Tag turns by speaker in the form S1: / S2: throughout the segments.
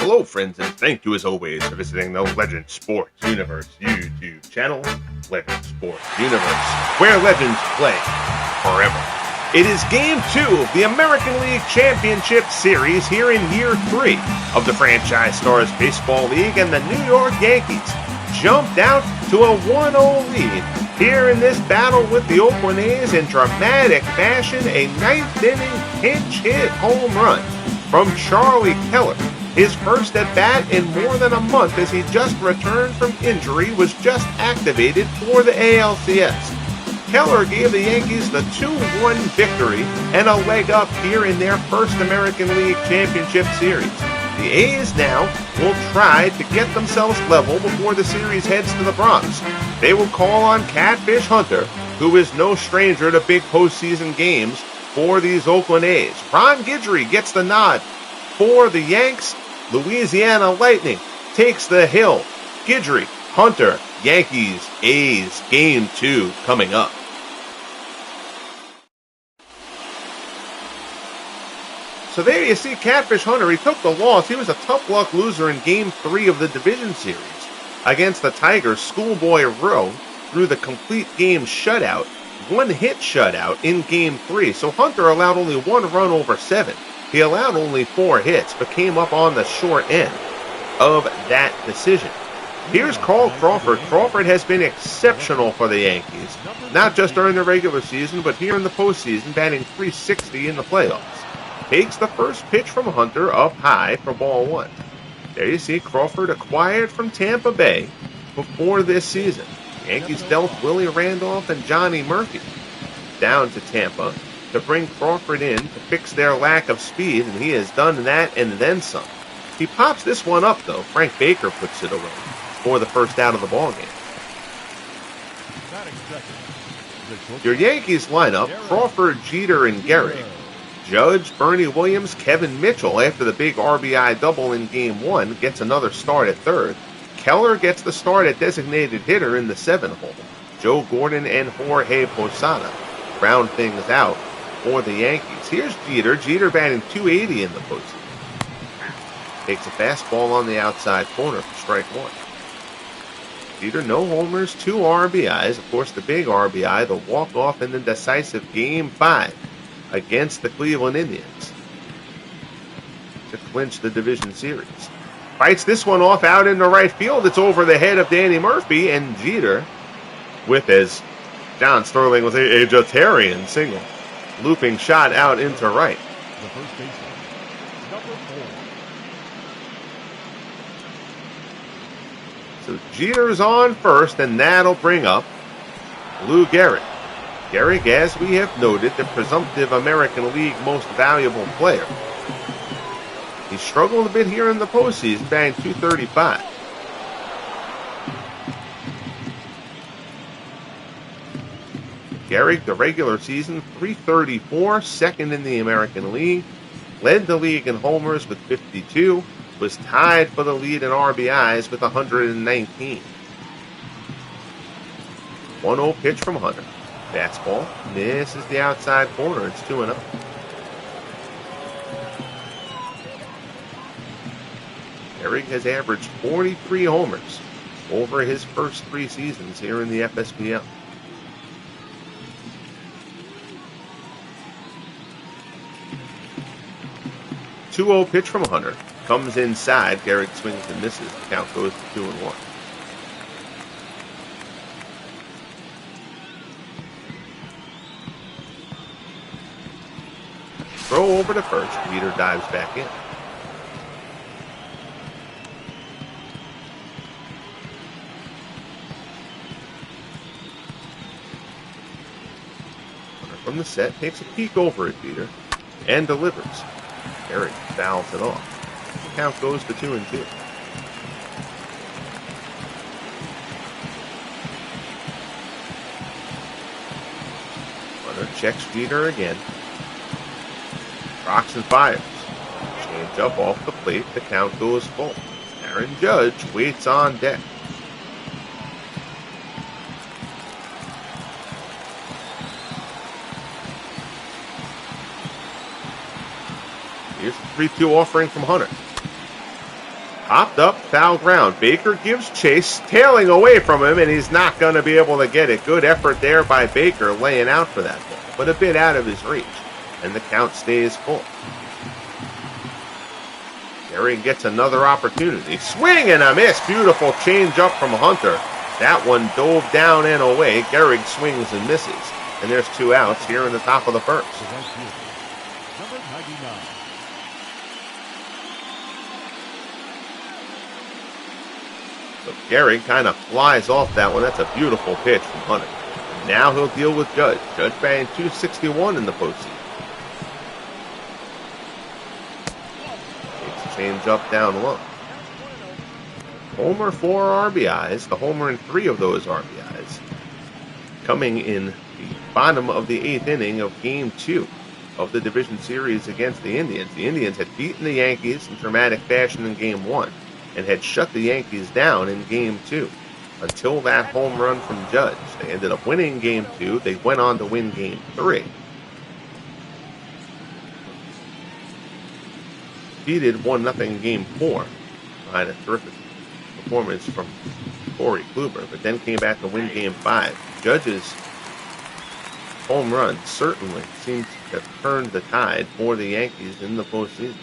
S1: Hello, friends, and thank you as always for visiting the Legend Sports Universe YouTube channel, Legend Sports Universe, where legends play forever. It is Game 2 of the American League Championship Series here in Year 3 of the Franchise Stars Baseball League, and the New York Yankees jumped out to a 1-0 lead here in this battle with the Oakland A's in dramatic fashion. A ninth-inning pinch hit home run from Charlie Keller. His first at-bat in more than a month, as he just returned from injury, was just activated for the ALCS. Keller gave the Yankees the 2-1 victory and a leg up here in their first American League Championship Series. The A's now will try to get themselves level before the series heads to the Bronx. They will call on Catfish Hunter, who is no stranger to big postseason games for these Oakland A's. Ron Guidry gets the nod for the Yanks. Louisiana Lightning takes the hill. Guidry, Hunter, Yankees, A's, Game 2 coming up. So there you see Catfish Hunter. He took the loss. He was a tough luck loser in Game 3 of the division series against the Tigers. Schoolboy Rowe threw the complete game shutout, one-hit shutout in Game 3. So Hunter allowed only one run over 7. He allowed only 4 hits, but came up on the short end of that decision. Here's Carl Crawford. Crawford has been exceptional for the Yankees, not just during the regular season, but here in the postseason, batting .360 in the playoffs. Takes the first pitch from Hunter up high for ball 1. There you see Crawford, acquired from Tampa Bay before this season. The Yankees dealt Willie Randolph and Johnny Murphy down to Tampa to bring Crawford in to fix their lack of speed, and he has done that and then some. He pops this one up, though. Frank Baker puts it away for the first out of the ballgame. Your Yankees lineup: Crawford, Jeter, and Gehrig. Judge, Bernie Williams, Kevin Mitchell, after the big RBI double in Game 1, gets another start at third. Keller gets the start at designated hitter in the 7th hole. Joe Gordon and Jorge Posada round things out for the Yankees. Here's Jeter. Jeter batting .280 in the postseason. Takes a fastball on the outside corner for strike 1. Jeter, no homers, 2 RBIs. Of course, the big RBI, the walk-off in the decisive Game 5 against the Cleveland Indians to clinch the division series. Fights this one off out into right field. It's over the head of Danny Murphy, and Jeter, with, as John Sterling was a Jetarian single, looping shot out into right.
S2: The first baseman, number 4.
S1: So Jeter's on first, and that'll bring up Lou Gehrig. Gehrig, as we have noted, the presumptive American League most valuable player. He struggled a bit here in the postseason, batting .235. Gehrig, the regular season, .334, second in the American League, led the league in homers with 52, was tied for the lead in RBIs with 119. 1-0 pitch from Hunter. Fastball misses the outside corner. It's 2-0. Gehrig has averaged 43 homers over his first 3 seasons here in the FSBL. .2-0 pitch from Hunter. Comes inside. Gehrig swings and misses. The count goes to 2-1. Throw over to first. Jeter dives back in. Hunter from the set takes a peek over at Jeter and delivers. Gehrig fouls it off. The count goes to 2-2. Hunter checks Jeter again. Rocks and fires. Change up off the plate. The count goes full. Aaron Judge waits on deck. Here's the 3-2 offering from Hunter. Popped up, foul ground. Baker gives chase, tailing away from him, and he's not going to be able to get it. Good effort there by Baker, laying out for that ball, but a bit out of his reach, and the count stays full. Gehrig gets another opportunity. Swing and a miss. Beautiful change up from Hunter. That one dove down and away. Gehrig swings and misses, and there's 2 outs here in the top of the first.
S2: Number 99.
S1: So Gehrig kind of flies off that one. That's a beautiful pitch from Hunter. Now he'll deal with Judge. Judge batting .261 in the postseason. Takes a change up down low. Homer 4 RBIs. The homer in 3 of those RBIs coming in the bottom of the 8th inning of Game 2 of the division series against the Indians. The Indians had beaten the Yankees in dramatic fashion in Game 1. And had shut the Yankees down in Game 2 until that home run from Judge. They ended up winning Game 2. They went on to win Game 3. Defeated 1-0 in Game 4 behind a terrific performance from Corey Kluber, but then came back to win Game 5. Judge's home run certainly seems to have turned the tide for the Yankees in the postseason.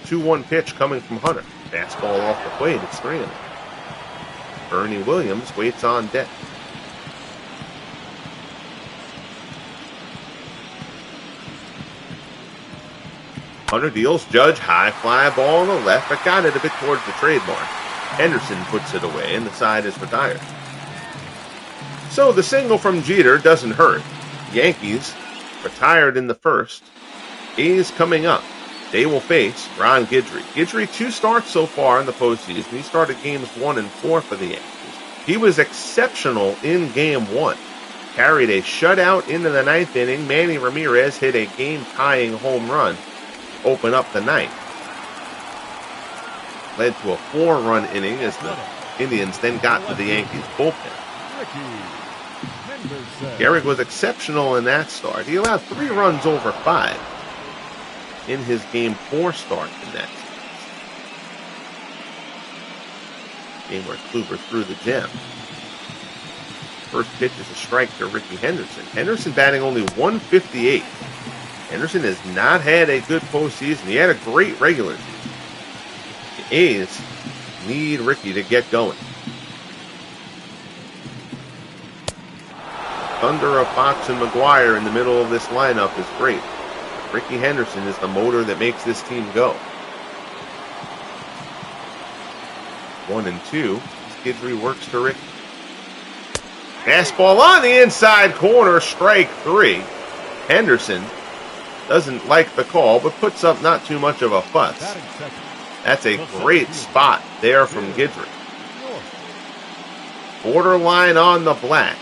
S1: 2-1 pitch coming from Hunter. Fastball off the plate. It's 3-0. Bernie Williams waits on deck. Hunter deals. Judge, high fly ball on the left, but got it a bit towards the trademark. Henderson puts it away, and the side is retired. So the single from Jeter doesn't hurt. Yankees retired in the first. A's coming up. They will face Ron Guidry. Guidry 2 starts so far in the postseason. He started games 1 and 4 for the Yankees. He was exceptional in Game 1. Carried a shutout into the 9th inning. Manny Ramirez hit a game-tying home run to open up the 9th. Led to a 4-run inning as the Indians then got to the Yankees bullpen. Gehrig was exceptional in that start. He allowed 3 runs over 5. In his Game 4 start in that series. Game where Kluber threw the gem. First pitch is a strike to Rickey Henderson. Henderson batting only .158. Henderson has not had a good postseason. He had a great regular season. The A's need Rickey to get going. Thunder of Fox and McGwire in the middle of this lineup is great. Rickey Henderson is the motor that makes this team go. 1-2. Guidry works to Rickey. Fastball on the inside corner, strike 3. Henderson doesn't like the call, but puts up not too much of a fuss. That's a great spot there from Guidry. Borderline on the black,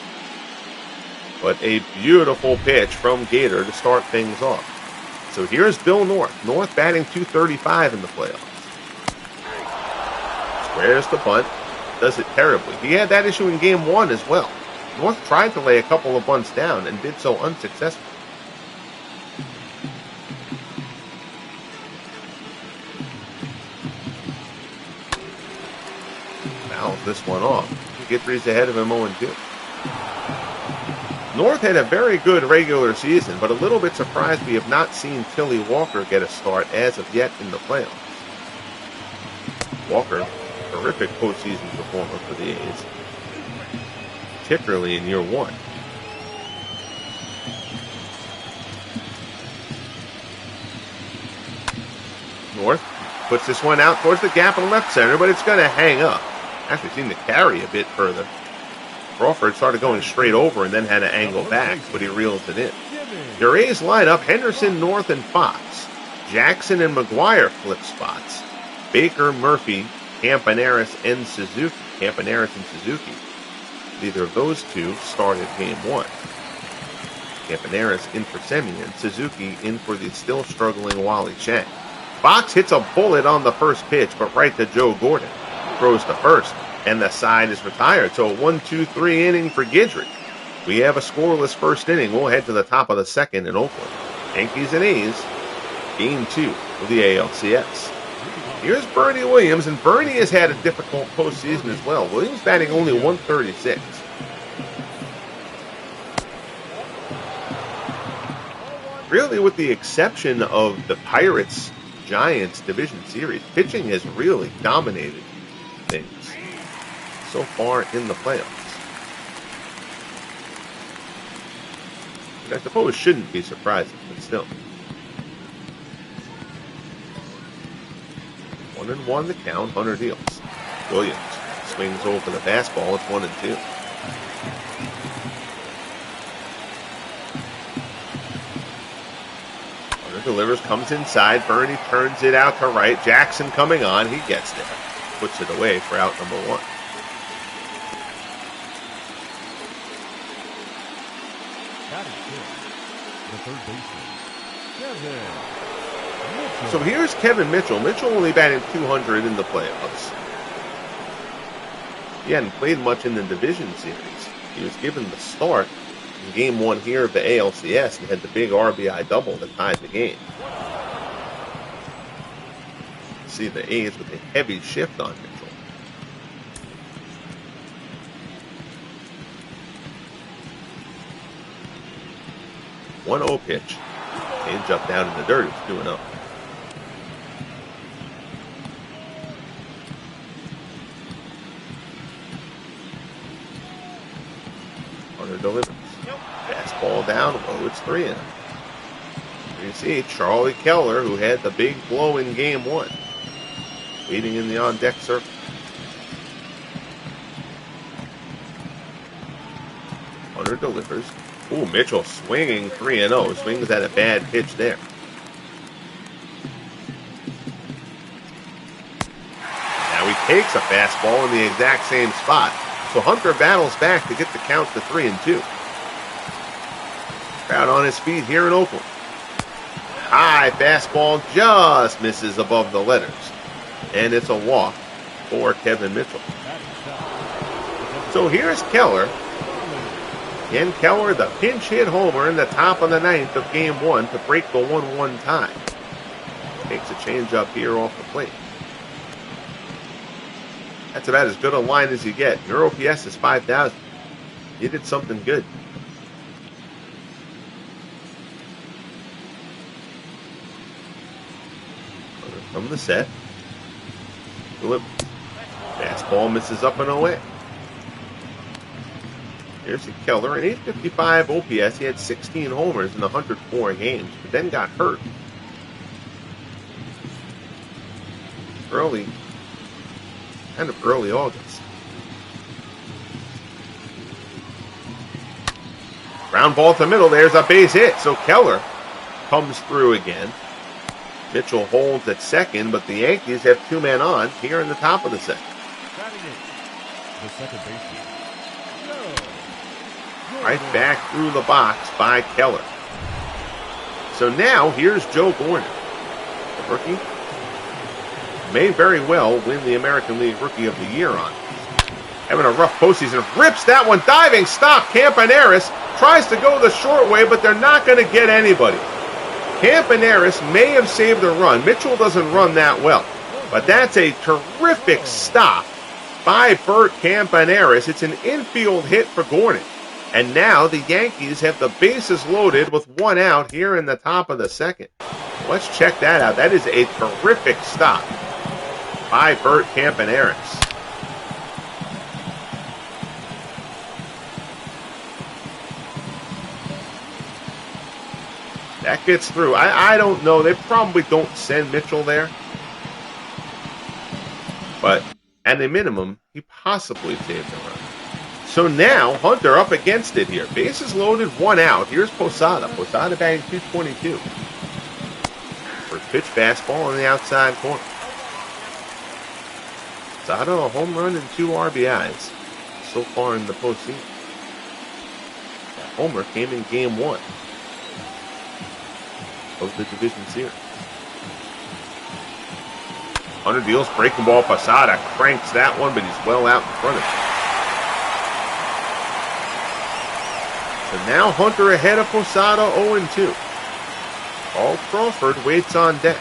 S1: but a beautiful pitch from Gator to start things off. So here's Bill North. North batting .235 in the playoffs. Squares the bunt. Does it terribly. He had that issue in Game 1 as well. North tried to lay a couple of bunts down and did so unsuccessfully. Fouls this one off. Guidry's ahead of him 0-2. North had a very good regular season, but a little bit surprised we have not seen Tilly Walker get a start as of yet in the playoffs. Walker, terrific postseason performer for the A's, particularly in year 1. North puts this one out towards the gap in left center, but it's going to hang up. Actually seemed to carry a bit further. Crawford started going straight over and then had to angle back, but he reels it in. Your A's lineup: Henderson, North, and Fox. Jackson and McGwire flip spots. Baker, Murphy, Campaneris, and Suzuki. Campaneris and Suzuki. Neither of those two started Game 1. Campaneris in for Semien, Suzuki in for the still struggling Wally Chang. Fox hits a bullet on the first pitch, but right to Joe Gordon. Throws to first, and the side is retired. So a 1-2-3 inning for Guidry. We have a scoreless first inning. We'll head to the top of the second in Oakland. Yankees and A's, Game 2 of the ALCS. Here's Bernie Williams, and Bernie has had a difficult postseason as well. Williams batting only 136. Really, with the exception of the Pirates-Giants division series, pitching has really dominated things so far in the playoffs. Which I suppose shouldn't be surprising, but still. 1-1 the count. Hunter deals. Williams swings over the fastball. It's 1-2. Hunter delivers, comes inside. Bernie turns it out to right. Jackson coming on. He gets there. Puts it away for out number 1.
S2: The third baseman, Kevin Mitchell.
S1: So here's Kevin Mitchell. Mitchell only batting 200 in the playoffs. He hadn't played much in the division series. He was given the start in Game 1 here of the ALCS and had the big RBI double that tied the game. See the A's with a heavy shift on Mitchell. 1-0 pitch. Change up down in the dirt. It's 2-0. Hunter delivers. Fastball down low. It's 3-0. You see Charlie Keller, who had the big blow in Game 1, waiting in the on-deck circle. Hunter delivers. Ooh, Mitchell swinging 3-0. Swings at a bad pitch there. Now he takes a fastball in the exact same spot. So Hunter battles back to get the count to 3-2. Crowd on his feet here in Oakland. High fastball just misses above the letters. And it's a walk for Kevin Mitchell. So here's Keller. Again, Keller, the pinch hit homer in the top of the 9th of Game 1 to break the 1-1 tie. Takes a changeup here off the plate. That's about as good a line as you get. Your OPS is 5,000. You did something good. From the set. Fastball misses up and away. Here's Keller, an 855 OPS. He had 16 homers in 104 games, but then got hurt early August. Ground ball to middle. There's a base hit. So Keller comes through again. Mitchell holds at second, but the Yankees have 2 men on here in the top of the second.
S2: The second baseman.
S1: Right back through the box by Keller. So now here's Joe Gordon. The rookie may very well win the American League Rookie of the Year on. Having a rough postseason. Rips that one. Diving stop. Campaneris tries to go the short way, but they're not going to get anybody. Campaneris may have saved a run. Mitchell doesn't run that well. But that's a terrific stop by Bert Campaneris. It's an infield hit for Gordon. And now the Yankees have the bases loaded with 1 out here in the top of the second. Let's check that out. That is a terrific stop by Bert Campaneris. That gets through. I don't know. They probably don't send Mitchell there. But at a minimum, he possibly saved the run. So now, Hunter up against it here. Bases loaded, 1 out. Here's Posada. Posada batting 222. First pitch fastball on the outside corner. Posada a home run and 2 RBIs so far in the postseason. That homer came in Game 1 of the division series. Hunter deals, breaking ball. Posada cranks that one, but he's well out in front of it. So now Hunter ahead of Posada 0-2. Paul Crawford waits on deck.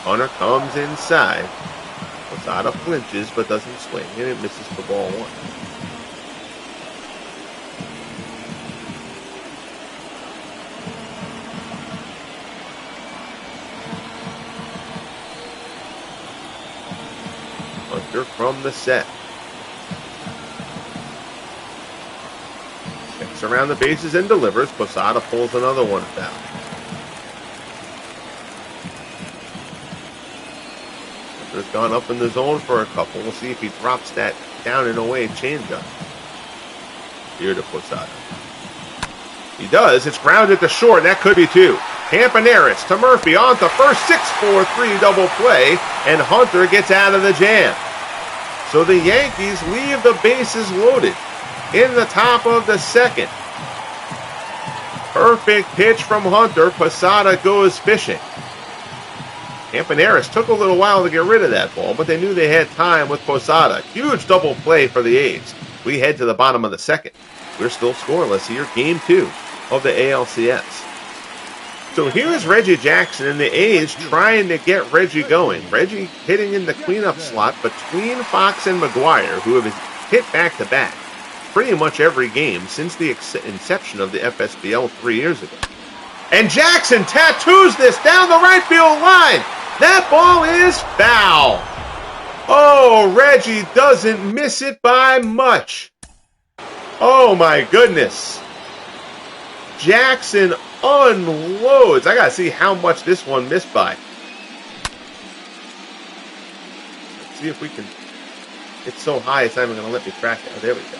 S1: Hunter comes inside. Posada flinches but doesn't swing, and it misses the ball one. Hunter from the set. Checks around the bases and delivers. Posada pulls another one down. Hunter's gone up in the zone for a couple. We'll see if he drops that down and away changeup. Here to Posada. He does. It's grounded to short. That could be two. Campaneris to Murphy on to first. 6-4-3 double play. And Hunter gets out of the jam. So the Yankees leave the bases loaded in the top of the second. Perfect pitch from Hunter. Posada goes fishing. Campaneris took a little while to get rid of that ball, but they knew they had time with Posada. Huge double play for the A's. We head to the bottom of the second. We're still scoreless here. Game 2 of the ALCS. So here's Reggie Jackson and the A's trying to get Reggie going. Reggie hitting in the cleanup slot between Fox and McGwire, who have hit back-to-back pretty much every game since the inception of the FSBL 3 years ago. And Jackson tattoos this down the right field line. That ball is foul. Oh, Reggie doesn't miss it by much. Oh, my goodness. Jackson unloads. I got to see how much this one missed by. Let's see if we can. It's so high, it's not even going to let me track it. Oh, there we go.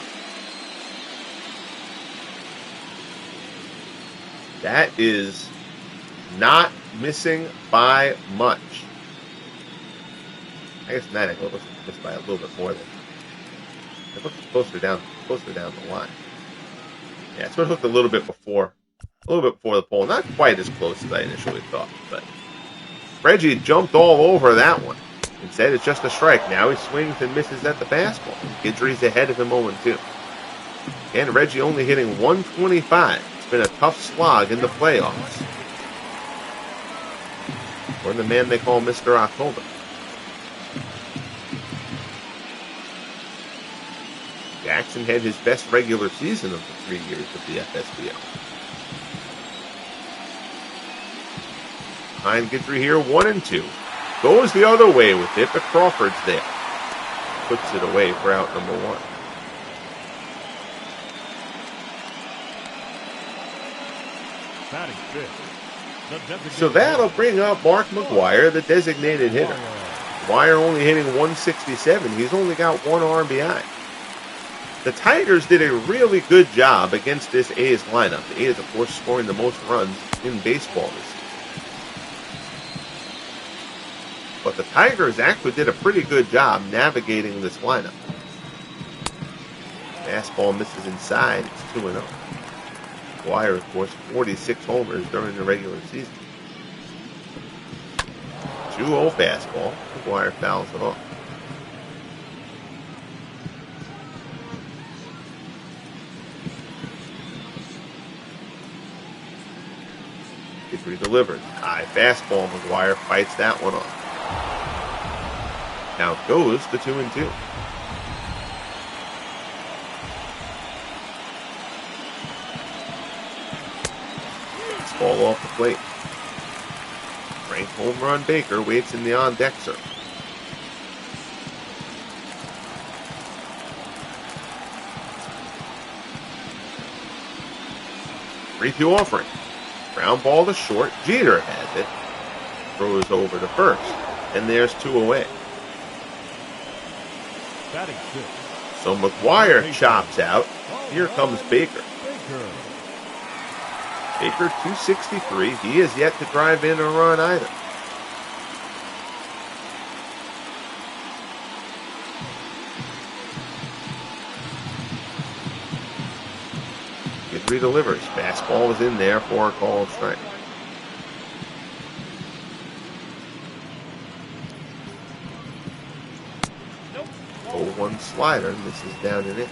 S1: That is not missing by much. I guess that angle was missed by a little bit more than. It looks closer down the line. Yeah, so it hooked a little bit before the pole. Not quite as close as I initially thought, but Reggie jumped all over that one. Instead, it's just a strike. Now he swings and misses at the fastball. Guidry's ahead of him 0-2. And Reggie only hitting 125. It's been a tough slog in the playoffs. Or the man they call Mr. October. Jackson had his best regular season of the 3 years of the FSBL. Behind Guidry here, 1-2. Goes the other way with it, but Crawford's there. Puts it away for out number 1. So that'll bring up Mark McGwire, the designated hitter. McGwire only hitting 167. He's only got 1 RBI. The Tigers did a really good job against this A's lineup. The A's, of course, scoring the most runs in baseball this season. But the Tigers actually did a pretty good job navigating this lineup. Fastball misses inside. It's 2-0. McGwire, of course, 46 homers during the regular season. 2-0 fastball. McGwire fouls it off. Guidry delivers. High fastball. McGwire fights that one off. Now it goes to 2-2. Ball off the plate. Frank home run Baker waits in the on-deck circle. Three-two offering. Ground ball to short. Jeter has it. Throws over to first. And there's 2 away. So McGwire chops out. Here comes Baker. Baker, 263. He is yet to drive in a run either. Guidry delivers. Fastball is in there for a called strike. 0-1 slider. Misses down and in.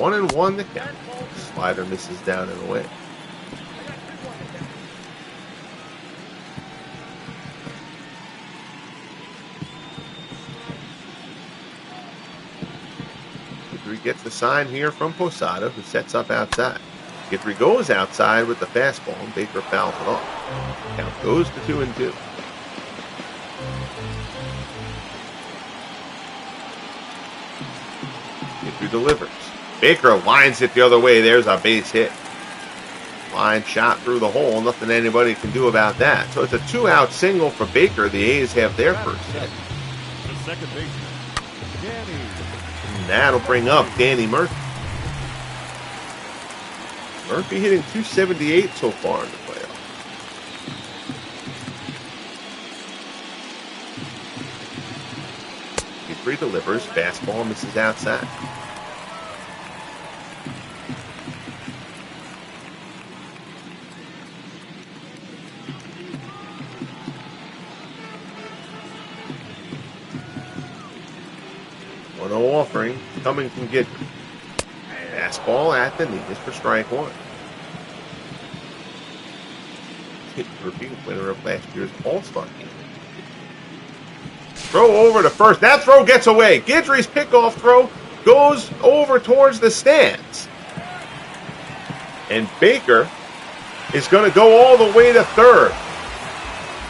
S1: 1-1 the count. Slider misses down and away. Guidry gets the sign here from Posada, who sets up outside. Guidry goes outside with the fastball, and Baker fouls it off. Count goes to 2-2. Guidry delivers. Baker lines it the other way. There's a base hit. Line shot through the hole. Nothing anybody can do about that. So it's a 2-out single for Baker. The A's have their first hit.
S2: The second baseman, Danny.
S1: And that'll bring up Danny Murphy. Murphy hitting .278 so far in the playoffs. Guidry delivers. Fastball misses outside. No offering coming from Guidry. Fastball at the knees for strike one. Murphy, winner of last year's All-Star game. Throw over to first. That throw gets away. Guidry's pickoff throw goes over towards the stands. And Baker is going to go all the way to third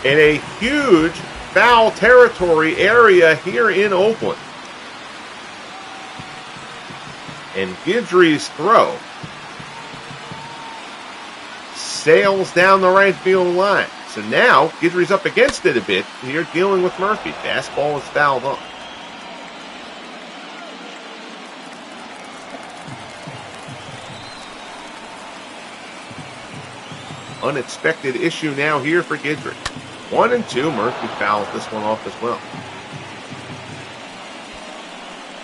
S1: in a huge foul territory area here in Oakland. And Guidry's throw sails down the right field line. So now Guidry's up against it a bit here, dealing with Murphy. Fastball is fouled off. Unexpected issue now here for Guidry. 1-2. Murphy fouls this one off as well.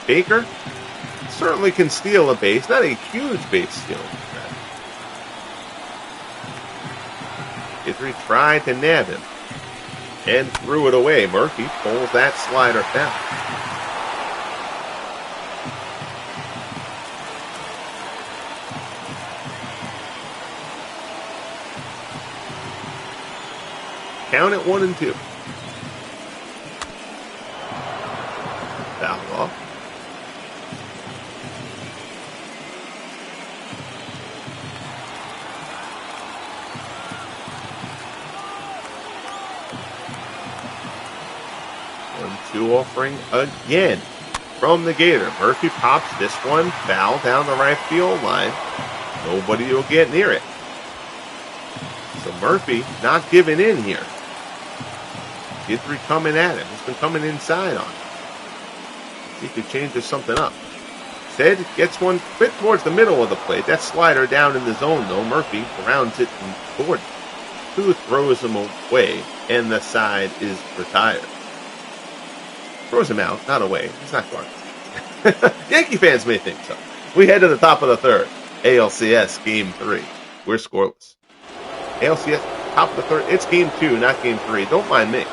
S1: Baker certainly can steal a base, not a huge base stealing. Guidry tried to nab him and threw it away. Murphy pulls that slider foul. Count at 1-2. Foul off. Two offering again from the Gator. Murphy pops this one foul down the right field line. Nobody will get near it. So Murphy not giving in here. Guidry coming at him. He's been coming inside on him. See if he changes something up. Instead, gets one bit towards the middle of the plate. That slider down in the zone though. Murphy rounds it and Gordon, who throws him away, and the side is retired. Throws him out, not away. He's not guarding. Yankee fans may think so. We head to the top of the third. ALCS Game 3. We're scoreless. ALCS top of the third. It's Game 2, not Game 3. Don't mind me.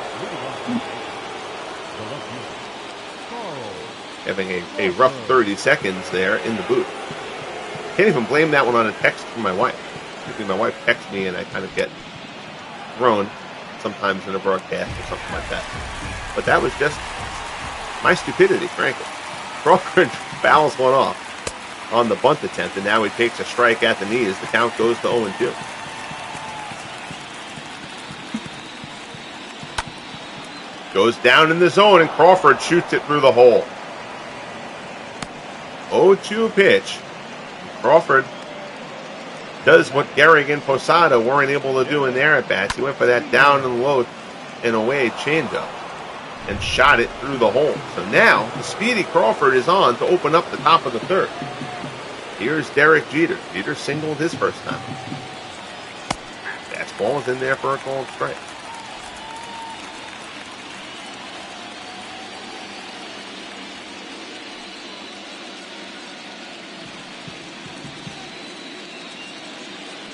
S1: Having a rough 30 seconds there in the booth. Can't even blame that one on a text from my wife. Usually my wife texts me and I kind of get thrown sometimes in a broadcast or something like that. But that was just my stupidity, frankly. Crawford fouls one off on the bunt attempt, and now he takes a strike at the knees. The count goes to 0-2. Goes down in the zone, and Crawford shoots it through the hole. 0-2 pitch. Crawford does what Gehrig and Posada weren't able to do in their at-bats. He went for that down and low and away changeup and shot it through the hole. So now the speedy Crawford is on to open up the top of the third. Here's Derek Jeter. Jeter singled his first time. Fastball is in there for a called strike.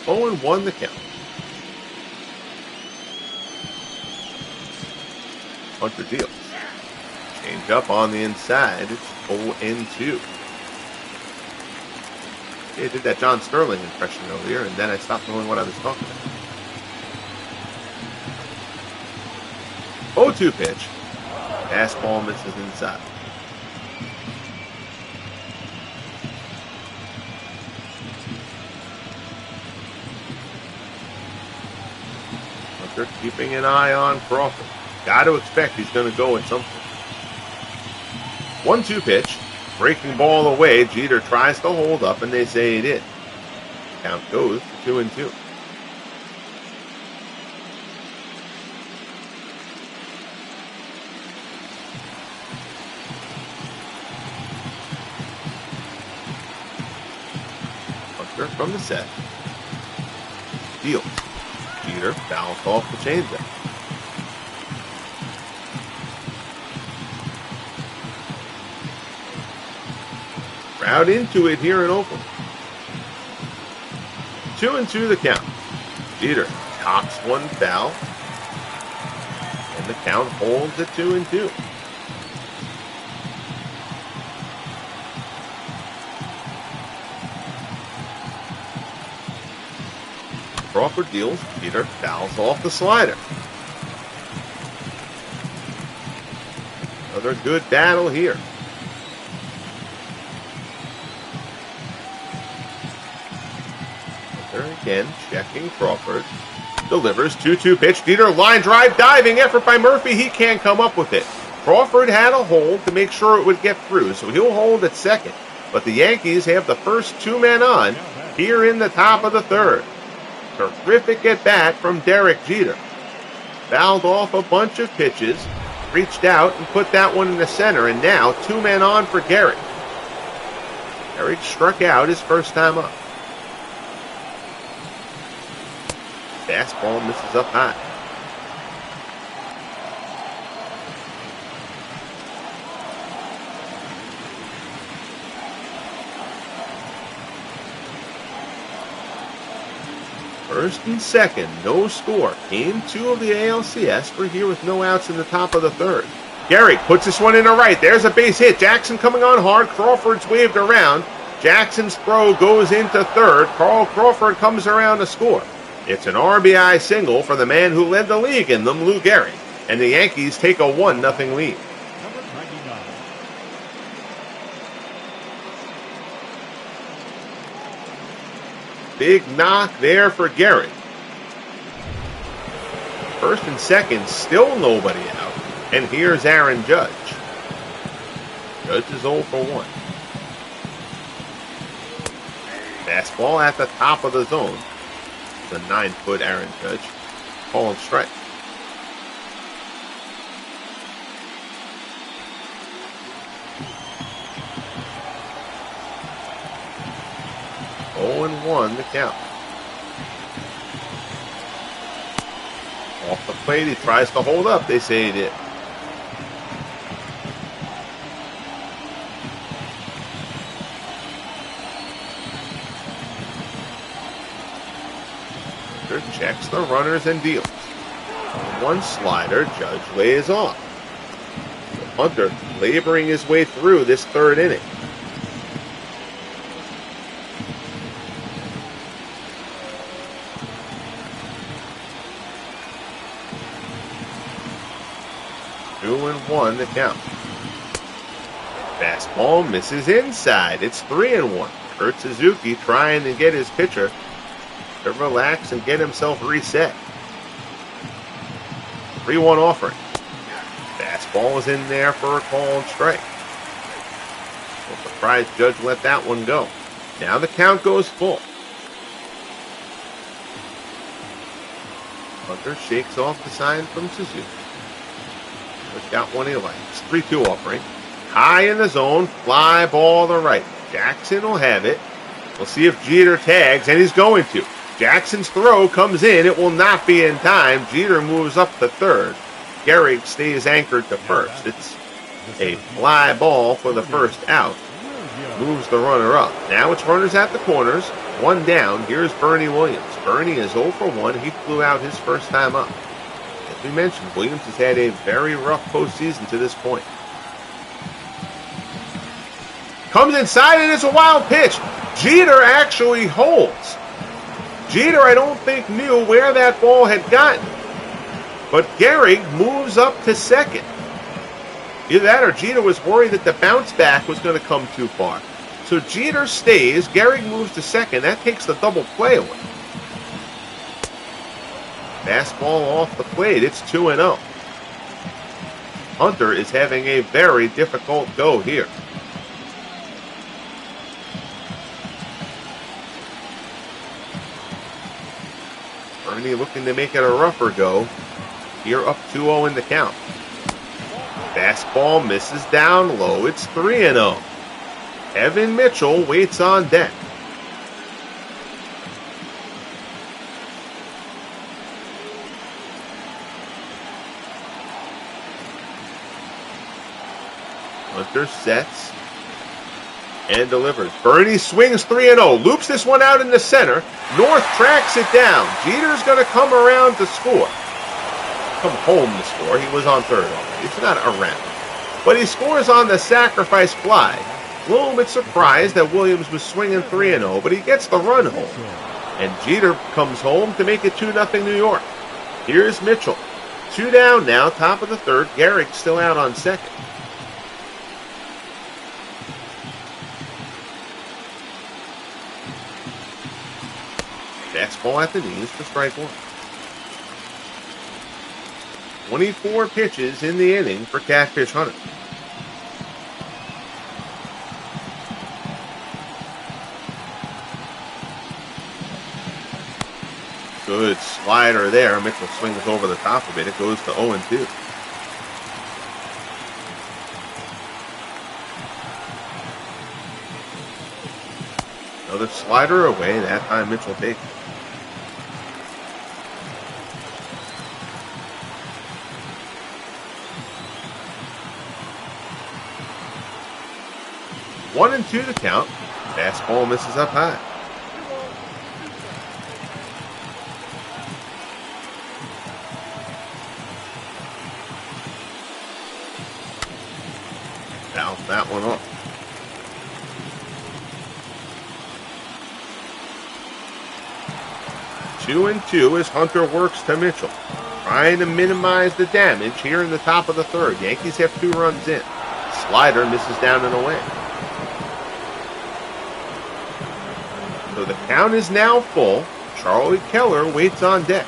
S1: Oh, and 1 the count. Hunter deals. Change up on the inside. It's 0-2. I did that John Sterling impression earlier, and then I stopped knowing what I was talking about. 0-2 pitch. Fastball misses inside. Hunter keeping an eye on Crawford. Got to expect he's going to go at some point. 1-2 pitch. Breaking ball away. Jeter tries to hold up, and they say he did. Count goes to 2-2. Hunter from the set. Deals. Jeter fouls off the changeup. Crowd into it here in Oakland. 2-2 the count. Jeter cocks one foul. And the count holds at 2-2. Crawford deals. Jeter fouls off the slider. Another good battle here. Again, checking Crawford. Delivers. 2-2 pitch. Jeter line drive. Diving effort by Murphy. He can't come up with it. Crawford had a hold to make sure it would get through, so he'll hold at second. But the Yankees have the first two men on here in the top of the third. Terrific at bat from Derek Jeter. Fouled off a bunch of pitches. Reached out and put that one in the center. And now two men on for Gehrig. Gehrig struck out his first time up. Fastball misses up high. First and second, no score. Game 2 of the ALCS. We're here with no outs in the top of the third. Gehrig puts this one in the right. There's a base hit. Jackson coming on hard. Crawford's waved around. Jackson's throw goes into third. Carl Crawford comes around to score. It's an RBI single for the man who led the league in them, Lou Gehrig. And the Yankees take a 1-0 lead.
S2: Number 99.
S1: Big knock there for Gehrig. First and second, still nobody out. And here's Aaron Judge. Judge is 0 for 1. Fastball at the top of the zone. The 9-foot Aaron Judge. Call and strike. Oh and 1 the count. Off the plate, he tries to hold up. They say he did. Checks the runners and deals. One slider, Judge lays off. Hunter laboring his way through this third inning. Two and 1 the count. Fastball misses inside. It's 3-1. Kurt Suzuki trying to get his pitcher to relax and get himself reset. 3-1 offering. Fastball is in there for a call and strike. Well, surprised Judge let that one go. Now the count goes full. Hunter shakes off the sign from Suzuki. He's got one he likes. 3-2 offering. High in the zone. Fly ball to right. Jackson will have it. We'll see if Jeter tags, and he's going to. Jackson's throw comes in. It will not be in time. Jeter moves up to third. Gehrig stays anchored to first. It's a fly ball for the first out. Moves the runner up. Now it's runners at the corners. One down. Here's Bernie Williams. Bernie is 0 for 1. He flew out his first time up. As we mentioned, Williams has had a very rough postseason to this point. Comes inside and it's a wild pitch. Jeter actually holds. Jeter, I don't think, knew where that ball had gotten. But Gehrig moves up to second. Either that or Jeter was worried that the bounce back was going to come too far. So Jeter stays. Gehrig moves to second. That takes the double play away. Fastball off the plate. It's 2-0. Hunter is having a very difficult go here. Bernie looking to make it a rougher go. Here up 2-0 in the count. Fastball misses down low. It's 3-0. Evan Mitchell waits on deck. Hunter sets and delivers. Bernie swings 3-0. Loops this one out in the center. North tracks it down. Jeter's going to come around to score. Come home to score. He was on third already. It's not around. But he scores on the sacrifice fly. A little bit surprised that Williams was swinging 3-0, but he gets the run home. And Jeter comes home to make it 2-0 New York. Here's Mitchell. 2 down now, top of the third. Gehrig still out on second. Fastball at the knees for strike one. 24 pitches in the inning for Catfish Hunter. Good slider there. Mitchell swings over the top of it. It goes to 0-2. Another slider away. That time Mitchell takes it. 1-2 to count. Fastball misses up high. Bounce that one off. 2-2 as Hunter works to Mitchell. Trying to minimize the damage here in the top of the third. Yankees have 2 runs in. Slider misses down and away. So the count is now full. Charlie Keller waits on deck.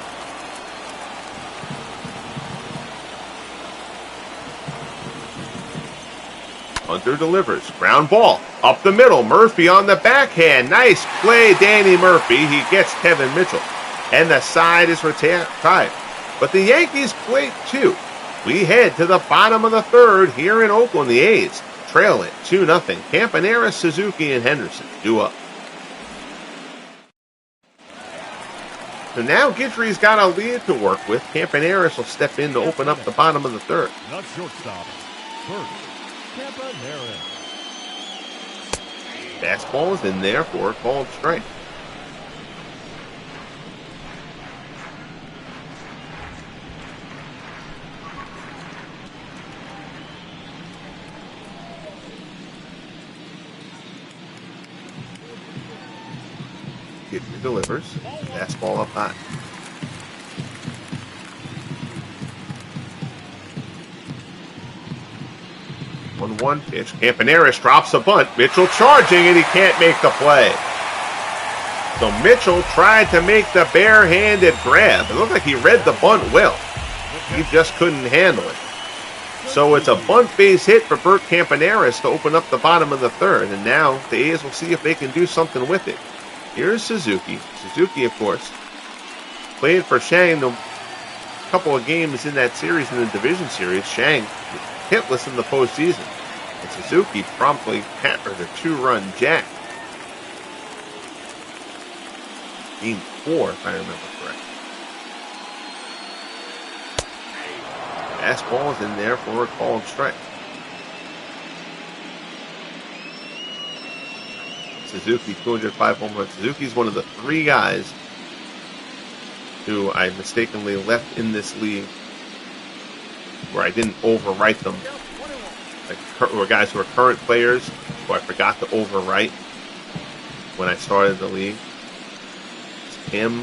S1: Hunter delivers. Ground ball. Up the middle. Murphy on the backhand. Nice play, Danny Murphy. He gets Kevin Mitchell. And the side is retired. But the Yankees play 2. We head to the bottom of the third here in Oakland. The A's trail it 2-0. Campanera, Suzuki, and Henderson due up. So now Guidry's got a lead to work with. Campaneris will step in to open up the bottom of the third.
S2: Not shortstop. First, Campaneris.
S1: Fastball is in there for a called strike. Guidry delivers. Fastball up high. One pitch. Campaneris drops a bunt. Mitchell charging, and he can't make the play. So Mitchell tried to make the barehanded grab. It looked like he read the bunt well. He just couldn't handle it. So it's a bunt base hit for Bert Campaneris to open up the bottom of the third. And now the A's will see if they can do something with it. Here's Suzuki. Suzuki, of course, played for Shang a couple of games in that series, in the division series. Shang hitless in the postseason. And Suzuki promptly peppered a 2-run jack. Game 4, if I remember correctly. Fastball is in there for a called strike. Suzuki, 205 home runs. Suzuki's one of the 3 guys who I mistakenly left in this league where I didn't overwrite them or guys who are current players who I forgot to overwrite when I started the league. It's him,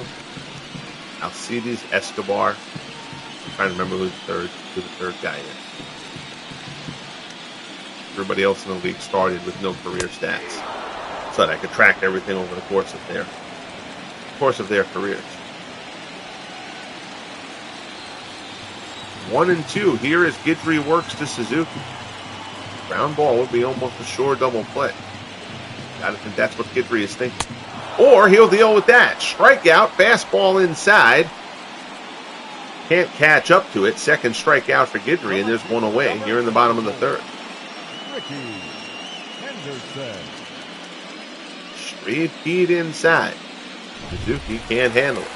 S1: Alcides Escobar. I'm trying to remember who the third guy is. Everybody else in the league started with no career stats, so that I could track everything over the course of their careers. 1-2. Here is Guidry works to Suzuki. Ground ball would be almost a sure double play. Gotta think that's what Guidry is thinking. Or he'll deal with that. Strikeout, fastball inside. Can't catch up to it. Second strikeout for Guidry, and there's one away here in the bottom of the third.
S2: Rickey Henderson.
S1: Straight feed inside. Suzuki can't handle it.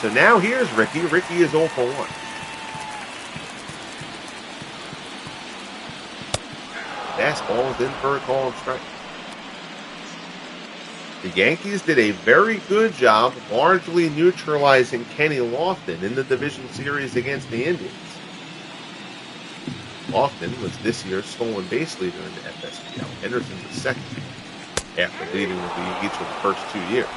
S1: So now here's Rickey. Rickey is 0 for 1. Fastball is in for a called strike. The Yankees did a very good job largely neutralizing Kenny Lofton in the division series against the Indians. Lofton was this year's stolen base leader in the FSBL. Henderson was second after leading the league each of the first 2 years.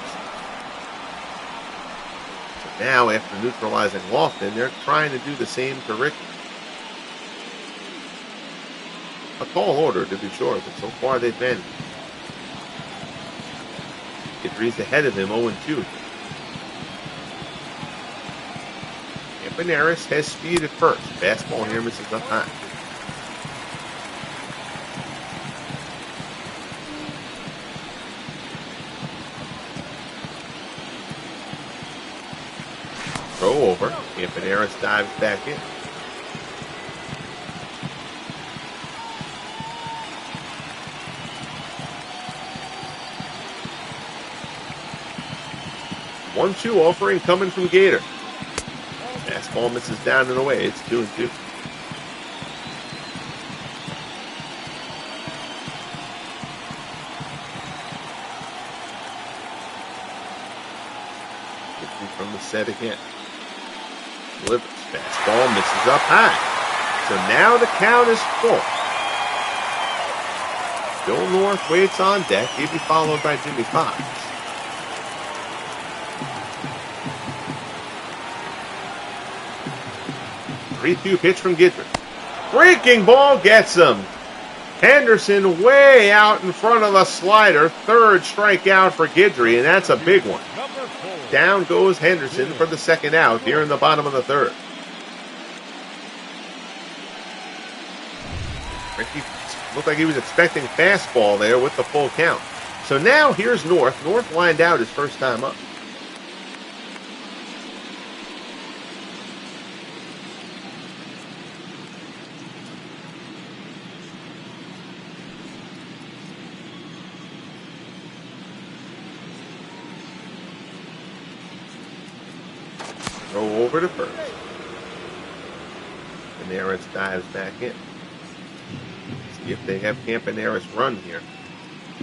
S1: So now, after neutralizing Lofton, they're trying to do the same to Rickey. A tall order, to be sure, but so far they've been. Guidry's ahead of him, 0-2. Campaneris has speed at first. Fastball here misses up high. Throw over. Campaneris dives back in. One-two offering coming from Gator. Fastball misses down and away. It's 2-2. From the set again. Delivers. Fastball misses up high. So now the count is full. Bill North waits on deck. He'll be followed by Jimmy Fox. 3-2 pitch from Guidry. Breaking ball gets him. Henderson way out in front of the slider. Third strikeout for Guidry, and that's a big one. Down goes Henderson for the second out here in the bottom of the third. Rickey looked like he was expecting fastball there with the full count. So now here's North. North lined out his first time up. Throw over to first. Campaneris dives back in. See if they have Campaneris run here.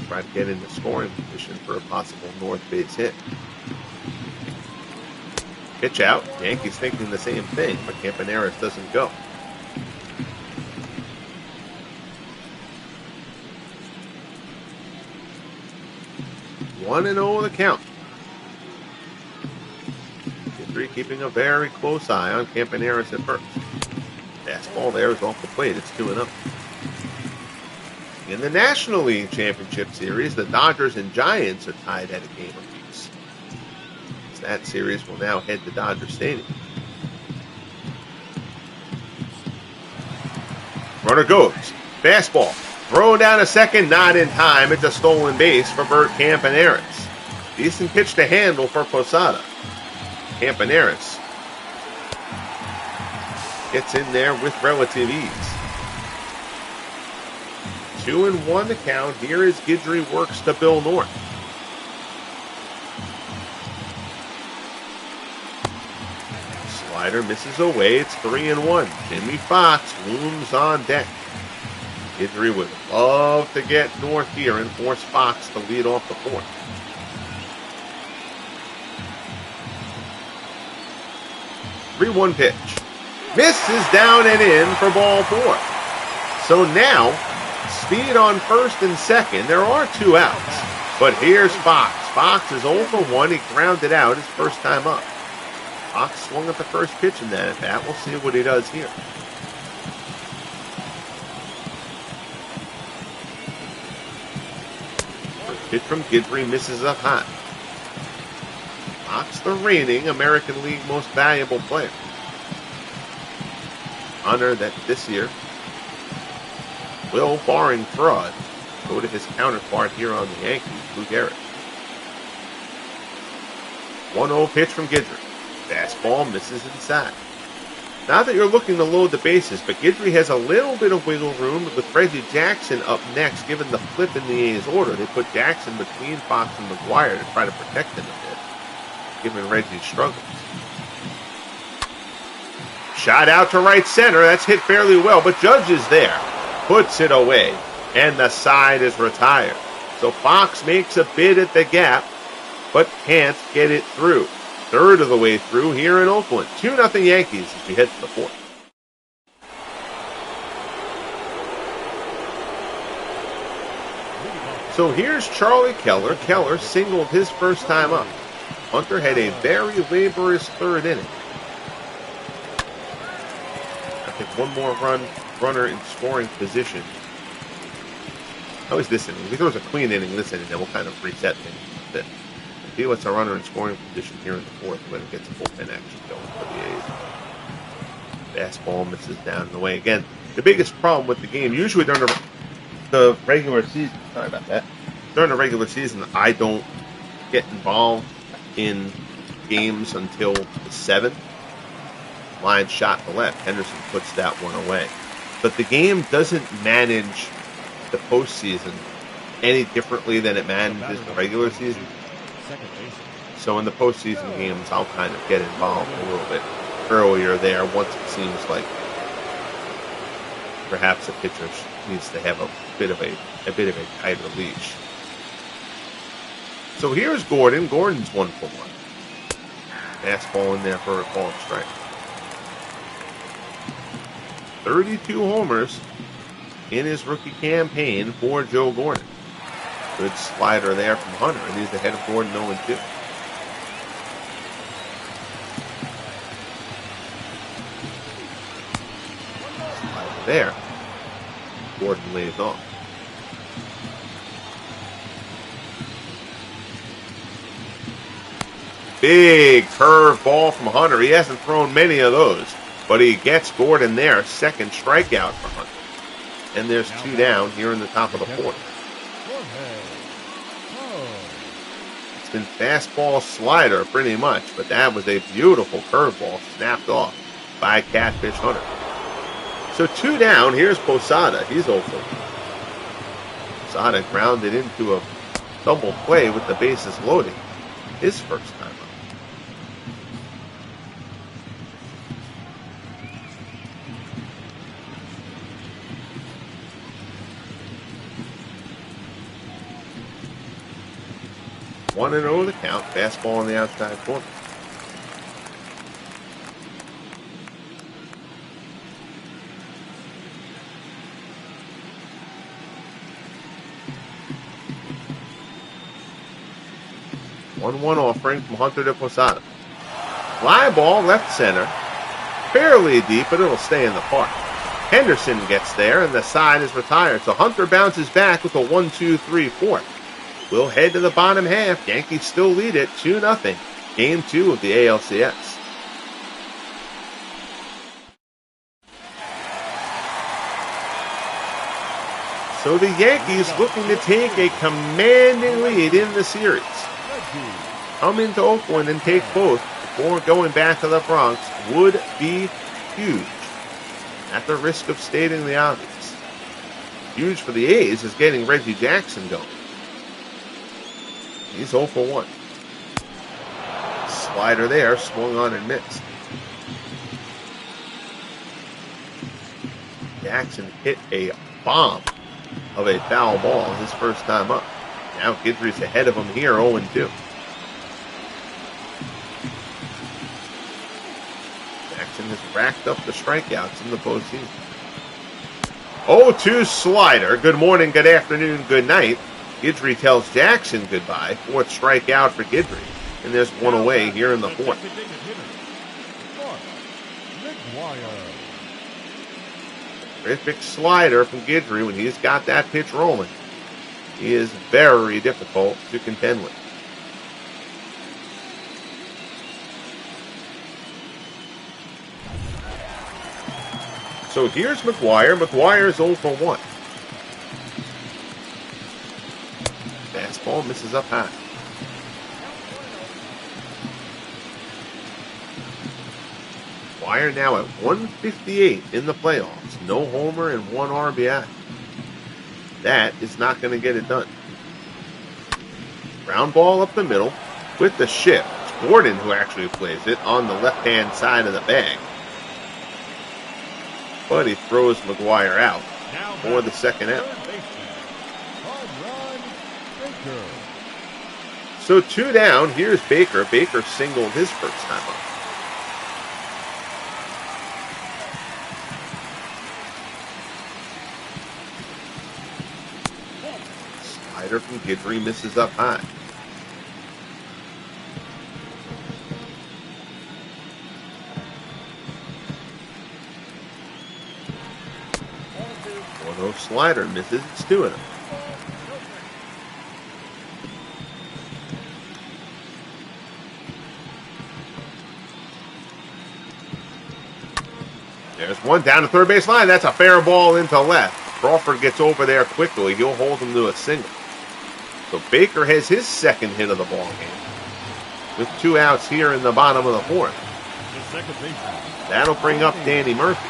S1: Try to get into scoring position for a possible north base hit. Pitch out. Yankees thinking the same thing, but Campaneris doesn't go. One and 0 the count. Keeping a very close eye on Campaneris at first. Fastball there is off the plate. It's 2-0. In the National League Championship Series, the Dodgers and Giants are tied at a game apiece. That series will now head to Dodger Stadium. Runner goes. Fastball. Thrown down a second, not in time. It's a stolen base for Bert Campaneris. Decent pitch to handle for Posada. Campaneris gets in there with relative ease. 2-1 the count. Here is Guidry works to Bill North. Slider misses away. It's 3-1. Jimmy Fox looms on deck. Guidry would love to get North here and force Fox to lead off the fourth. 3-1 pitch. Misses down and in for ball 4. So now speed on first and second. There are 2 outs. But here's Fox. Fox is 0 for 1. He grounded out his first time up. Fox swung at the first pitch in that at bat. We'll see what he does here. First pitch from Guidry misses up high. Fox, the reigning American League most valuable player. Honor that this year will, barring fraud, go to his counterpart here on the Yankees, Lou Gehrig. 1-0 pitch from Guidry. Fastball misses inside. Not that you're looking to load the bases, but Guidry has a little bit of wiggle room with Reggie Jackson up next. Given the flip in the A's order, they put Jackson between Fox and McGwire to try to protect him a bit, given Reggie's struggles. Shot out to right center. That's hit fairly well, but Judge is there. Puts it away, and the side is retired. So Fox makes a bid at the gap, but can't get it through. Third of the way through here in Oakland. 2-0 Yankees as we head to the 4th. So here's Charlie Keller. Keller singled his first time up. Hunter had a very laborious 3rd inning. I think one more runner in scoring position. How is this inning? If he throws a clean inning this inning, then we'll kind of reset things a bit. If he lets a runner in scoring position here in the 4th, when it gets a bullpen action going for the A's. Fastball misses down and away. Again, the biggest problem with the game, usually during the regular season, sorry about that, during the regular season, I don't get involved in games until the 7th. Line shot to left. Henderson puts that one away. But the game doesn't manage the postseason any differently than it manages the regular season. So in the postseason games, I'll kind of get involved a little bit earlier there once it seems like perhaps a pitcher needs to have a bit of a tighter leash. So here's Gordon. Gordon's 1 for 1. Fastball in there for a called strike. 32 homers in his rookie campaign for Joe Gordon. Good slider there from Hunter, and he's ahead of Gordon 0-2. Slider there. Gordon lays off. Big curve ball from Hunter. He hasn't thrown many of those, but he gets Gordon there. 2nd strikeout for Hunter. And there's 2 down here in the top of the 4th. It's been fastball slider pretty much, but that was a beautiful curveball snapped off by Catfish Hunter. So 2 down. Here's Posada. He's 0 for 1. Posada grounded into a double play with the bases loading. His first time up. One and 0 the count. Fastball on the outside corner. One offering from Hunter to Posada. Fly ball left center. Fairly deep, but it'll stay in the park. Henderson gets there, and the side is retired. So Hunter bounces back with a 1-2-3-4. We'll head to the bottom half. Yankees still lead it 2-0. Game 2 of the ALCS. So the Yankees looking to take a commanding lead in the series. Come into Oakland and take both before going back to the Bronx would be huge. At the risk of stating the obvious. Huge for the A's is getting Reggie Jackson going. He's 0 for 1. Slider there, swung on and missed. Jackson hit a bomb of a foul ball his first time up. Now Guidry's ahead of him here, 0-2. Jackson has racked up the strikeouts in the postseason. 0-2 slider. Good morning, good afternoon, good night. Guidry tells Jackson goodbye. Fourth strikeout for Guidry. And there's one away here in the fourth.
S2: McGwire.
S1: Terrific slider from Guidry when he's got that pitch rolling. He is very difficult to contend with. So here's McGwire. McGwire's 0 for 1. Fastball misses up high. McGwire now at 158 in the playoffs. No homer and 1 RBI. That is not going to get it done. Ground ball up the middle with the shift. It's Gordon who actually plays it on the left-hand side of the bag. But he throws McGwire out for the second out. So 2 down. Here's Baker. Baker singled his first time up. Slider from Guidry misses up high. Slider misses. It's 2-0. There's one down the third base line. That's a fair ball into left. Crawford gets over there quickly. He'll hold him to a single. So Baker has his second hit of the ball game with 2 outs here in the bottom of the fourth. That'll bring up Danny Murphy.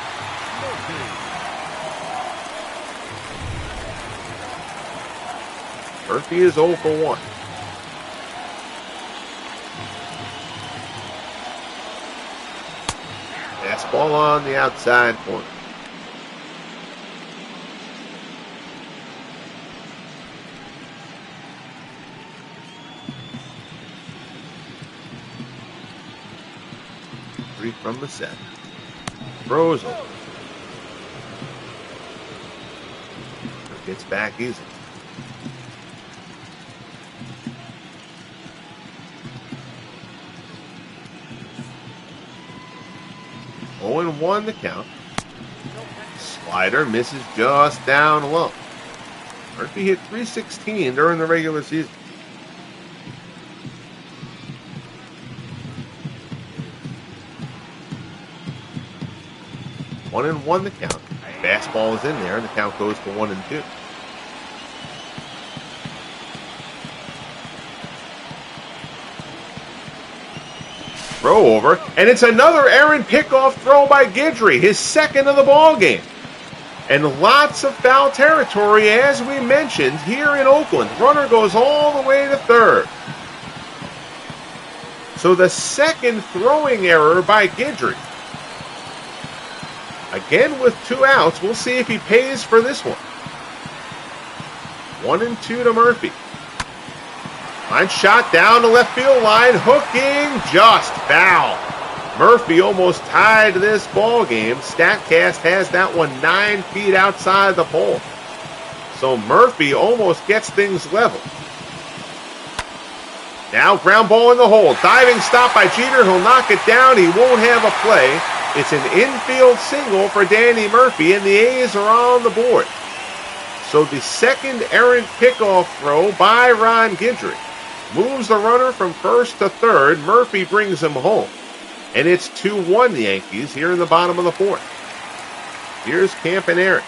S1: Murphy is 0 for 1. Fastball on the outside corner. Three from the set. Throws over. Gets back easy. And 1 the count. Slider misses just down low. Murphy hit .316 during the regular season. One and 1 the count. Fastball is in there, and the count goes to 1-2. Throw over, and it's another errant pickoff throw by Guidry, his second of the ball game. And lots of foul territory, as we mentioned, here in Oakland. Runner goes all the way to third. So the second throwing error by Guidry. Again with 2 outs. We'll see if he pays for this one. 1-2 to Murphy. Line shot down the left field line, hooking, just foul. Murphy almost tied this ball game. StatCast has that one 9 feet outside the pole. So Murphy almost gets things level. Now ground ball in the hole. Diving stop by Jeter. He'll knock it down. He won't have a play. It's an infield single for Danny Murphy, and the A's are on the board. So the second errant pickoff throw by Ron Guidry moves the runner from first to third. Murphy brings him home. And it's 2-1 the Yankees here in the bottom of the fourth. Here's Campaneris.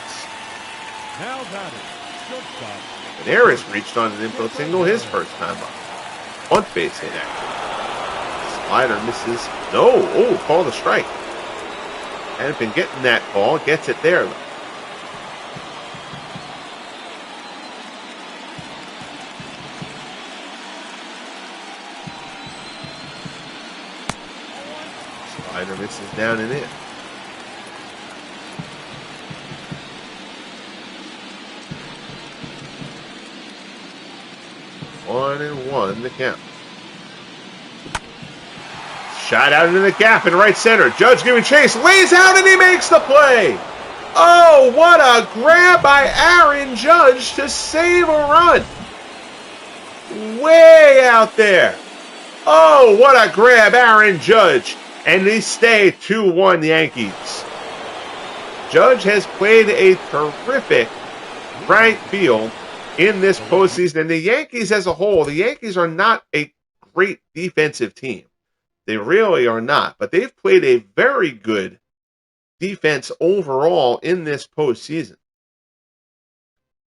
S1: Campaneris reached on an infield single his first time up. Bunt base hit actually. Slider misses. No. Oh, called a strike. Hadn't been getting that call. Gets it there though. Slider misses down and in. One and 1 the count. Shot out into the gap in right center. Judge giving chase. Lays out and he makes the play. Oh, what a grab by Aaron Judge to save a run. Way out there. Oh, what a grab, Aaron Judge. And they stay 2-1 Yankees. Judge has played a terrific right field in this postseason. And the Yankees as a whole, the Yankees are not a great defensive team. They really are not. But they've played a very good defense overall in this postseason.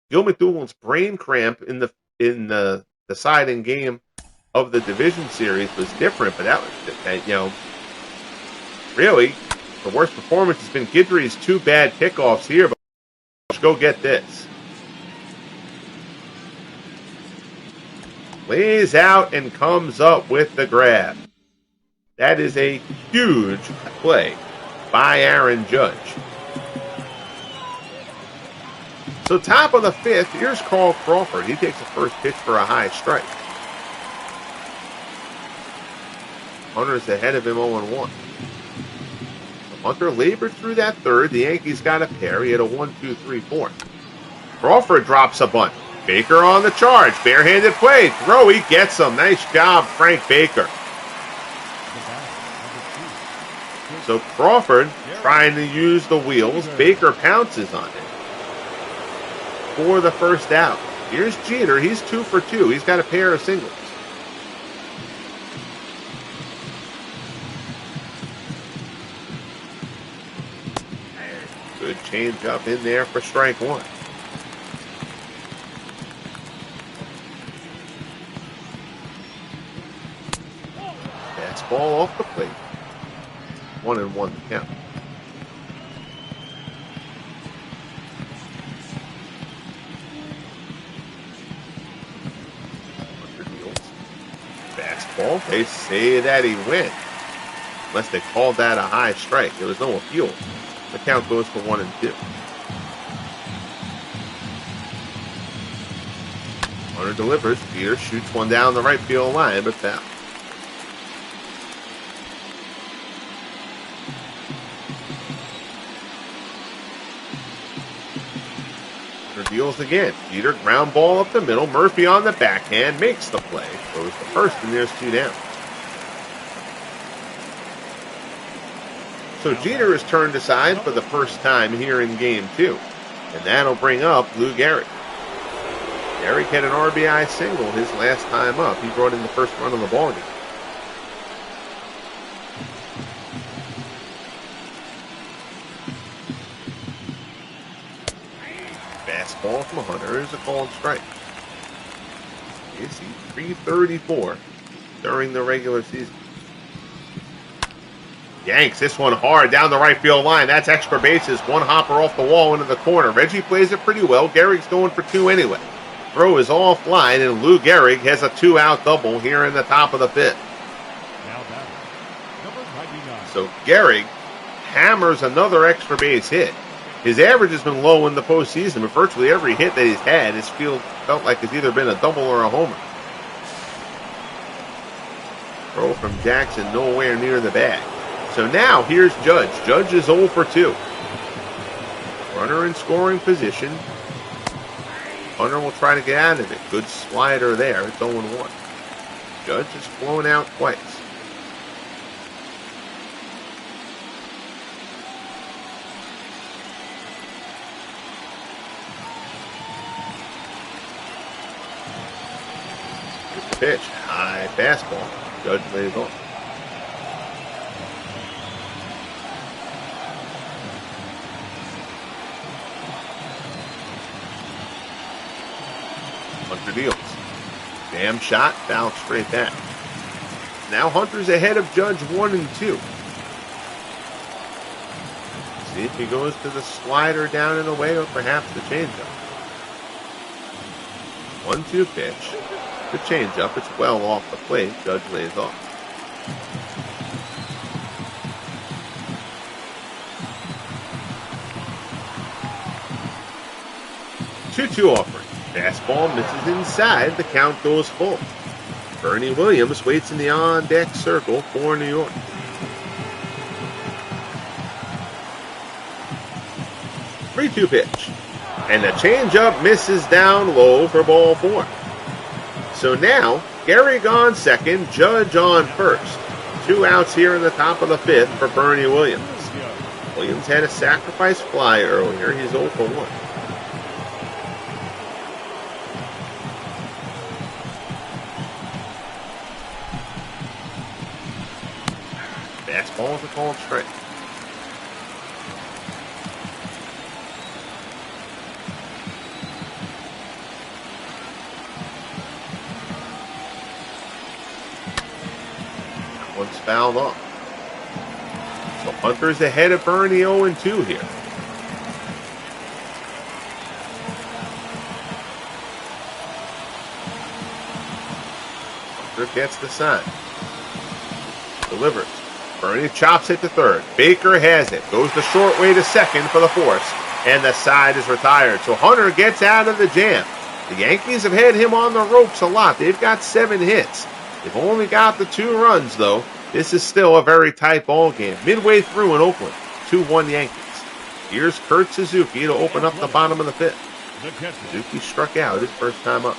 S1: Gil McDougal's brain cramp in the deciding game of the division series was different, but that was, really, the worst performance has been Guidry's 2 bad kickoffs here, but let's go get this. Lays out and comes up with the grab. That is a huge play by Aaron Judge. So top of the 5th, here's Carl Crawford. He takes the first pitch for a high strike. Hunter's ahead of him 0-1. Hunter labored through that 3rd. The Yankees got a pair. He had a 1-2-3-4. Crawford drops a bunt. Baker on the charge. Barehanded play. Throw. He gets him. Nice job, Frank Baker. So Crawford trying to use the wheels. Baker pounces on it for the first out. Here's Jeter. He's 2 for 2. He's got a pair of singles. Good change up in there for strike 1. Fastball off the plate. 1-1 to count. Fastball. They say that he went. Unless they called that a high strike. There was no appeal. The count goes for 1-2. Hunter delivers. Peter shoots one down the right field line, but foul. Hunter deals again. Peter ground ball up the middle. Murphy on the backhand makes the play. Throws the first, and there's 2 down. So Jeter is turned aside for the first time here in Game 2. And that'll bring up Lou Gehrig. Gehrig had an RBI single his last time up. He brought in the first run of the ballgame. Fastball from Hunter is a called strike. Is he 334 during the regular season? Yanks this one hard down the right field line. That's extra bases. 1 hopper off the wall into the corner. Reggie plays it pretty well. Gehrig's going for 2 anyway. Throw is offline, and Lou Gehrig has a 2-out double here in the top of the 5th. So Gehrig hammers another extra base hit. His average has been low in the postseason, but virtually every hit that he's had, his field felt like it's either been a double or a homer. Throw from Jackson nowhere near the bag. So now here's Judge. Judge is 0 for 2. Runner in scoring position. Hunter will try to get out of it. Good slider there. It's 0-1. Judge is flown out twice. Here's the pitch. High fastball. Judge lays off. Hunter deals. Jam shot, foul straight back. Now Hunter's ahead of Judge 1-2. See if he goes to the slider down and away or perhaps the changeup. 1-2 pitch. The changeup. It's well off the plate. Judge lays off. Two-two offering. Fastball misses inside. The count goes full. Bernie Williams waits in the on-deck circle for New York. 3-2 pitch. And the changeup misses down low for ball 4. So now, Gary gone second, Judge on first. 2 outs here in the top of the 5th for Bernie Williams. Williams had a sacrifice fly earlier. He's 0 for 1. Fastball is a called strike. That one's fouled off. So Hunter's ahead of Bernie 0-2 here. Hunter gets the sign. Delivers. Bernie chops it to third. Baker has it. Goes the short way to second for the force. And the side is retired. So Hunter gets out of the jam. The Yankees have had him on the ropes a lot. They've got 7 hits. They've only got the 2 runs, though. This is still a very tight ball game. Midway through in Oakland, 2-1 Yankees. Here's Kurt Suzuki to open up the bottom of the 5th. Suzuki struck out his first time up.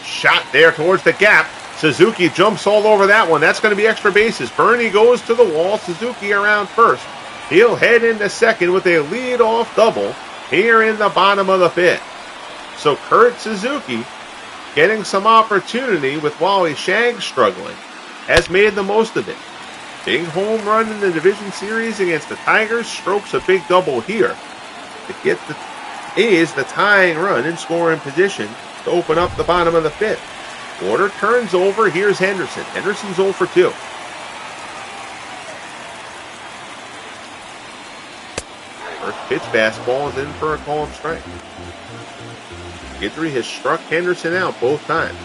S1: Shot there towards the gap. Suzuki jumps all over that one. That's going to be extra bases. Bernie goes to the wall. Suzuki around first. He'll head into second with a lead-off double here in the bottom of the 5th. So Kurt Suzuki, getting some opportunity with Wally Shagg struggling, has made the most of it. Big home run in the division series against the Tigers. Strokes a big double here to get the A's the tying run in scoring position to open up the bottom of the 5th. Order turns over. Here's Henderson. Henderson's 0 for 2. First pitch fastball is in for a called strike. Guidry has struck Henderson out both times.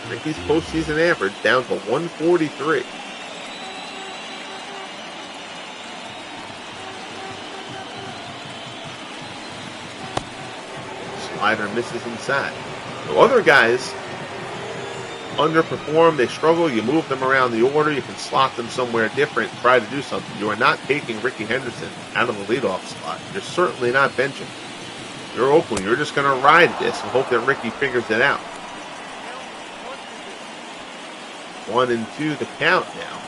S1: Rickey's postseason average down to 143. Slider misses inside. So other guys underperform, they struggle, you move them around the order, you can slot them somewhere different, try to do something. You are not taking Rickey Henderson out of the leadoff slot. You're certainly not benching. You're Oakland. You're just going to ride this and hope that Rickey figures it out. 1-2 the count now.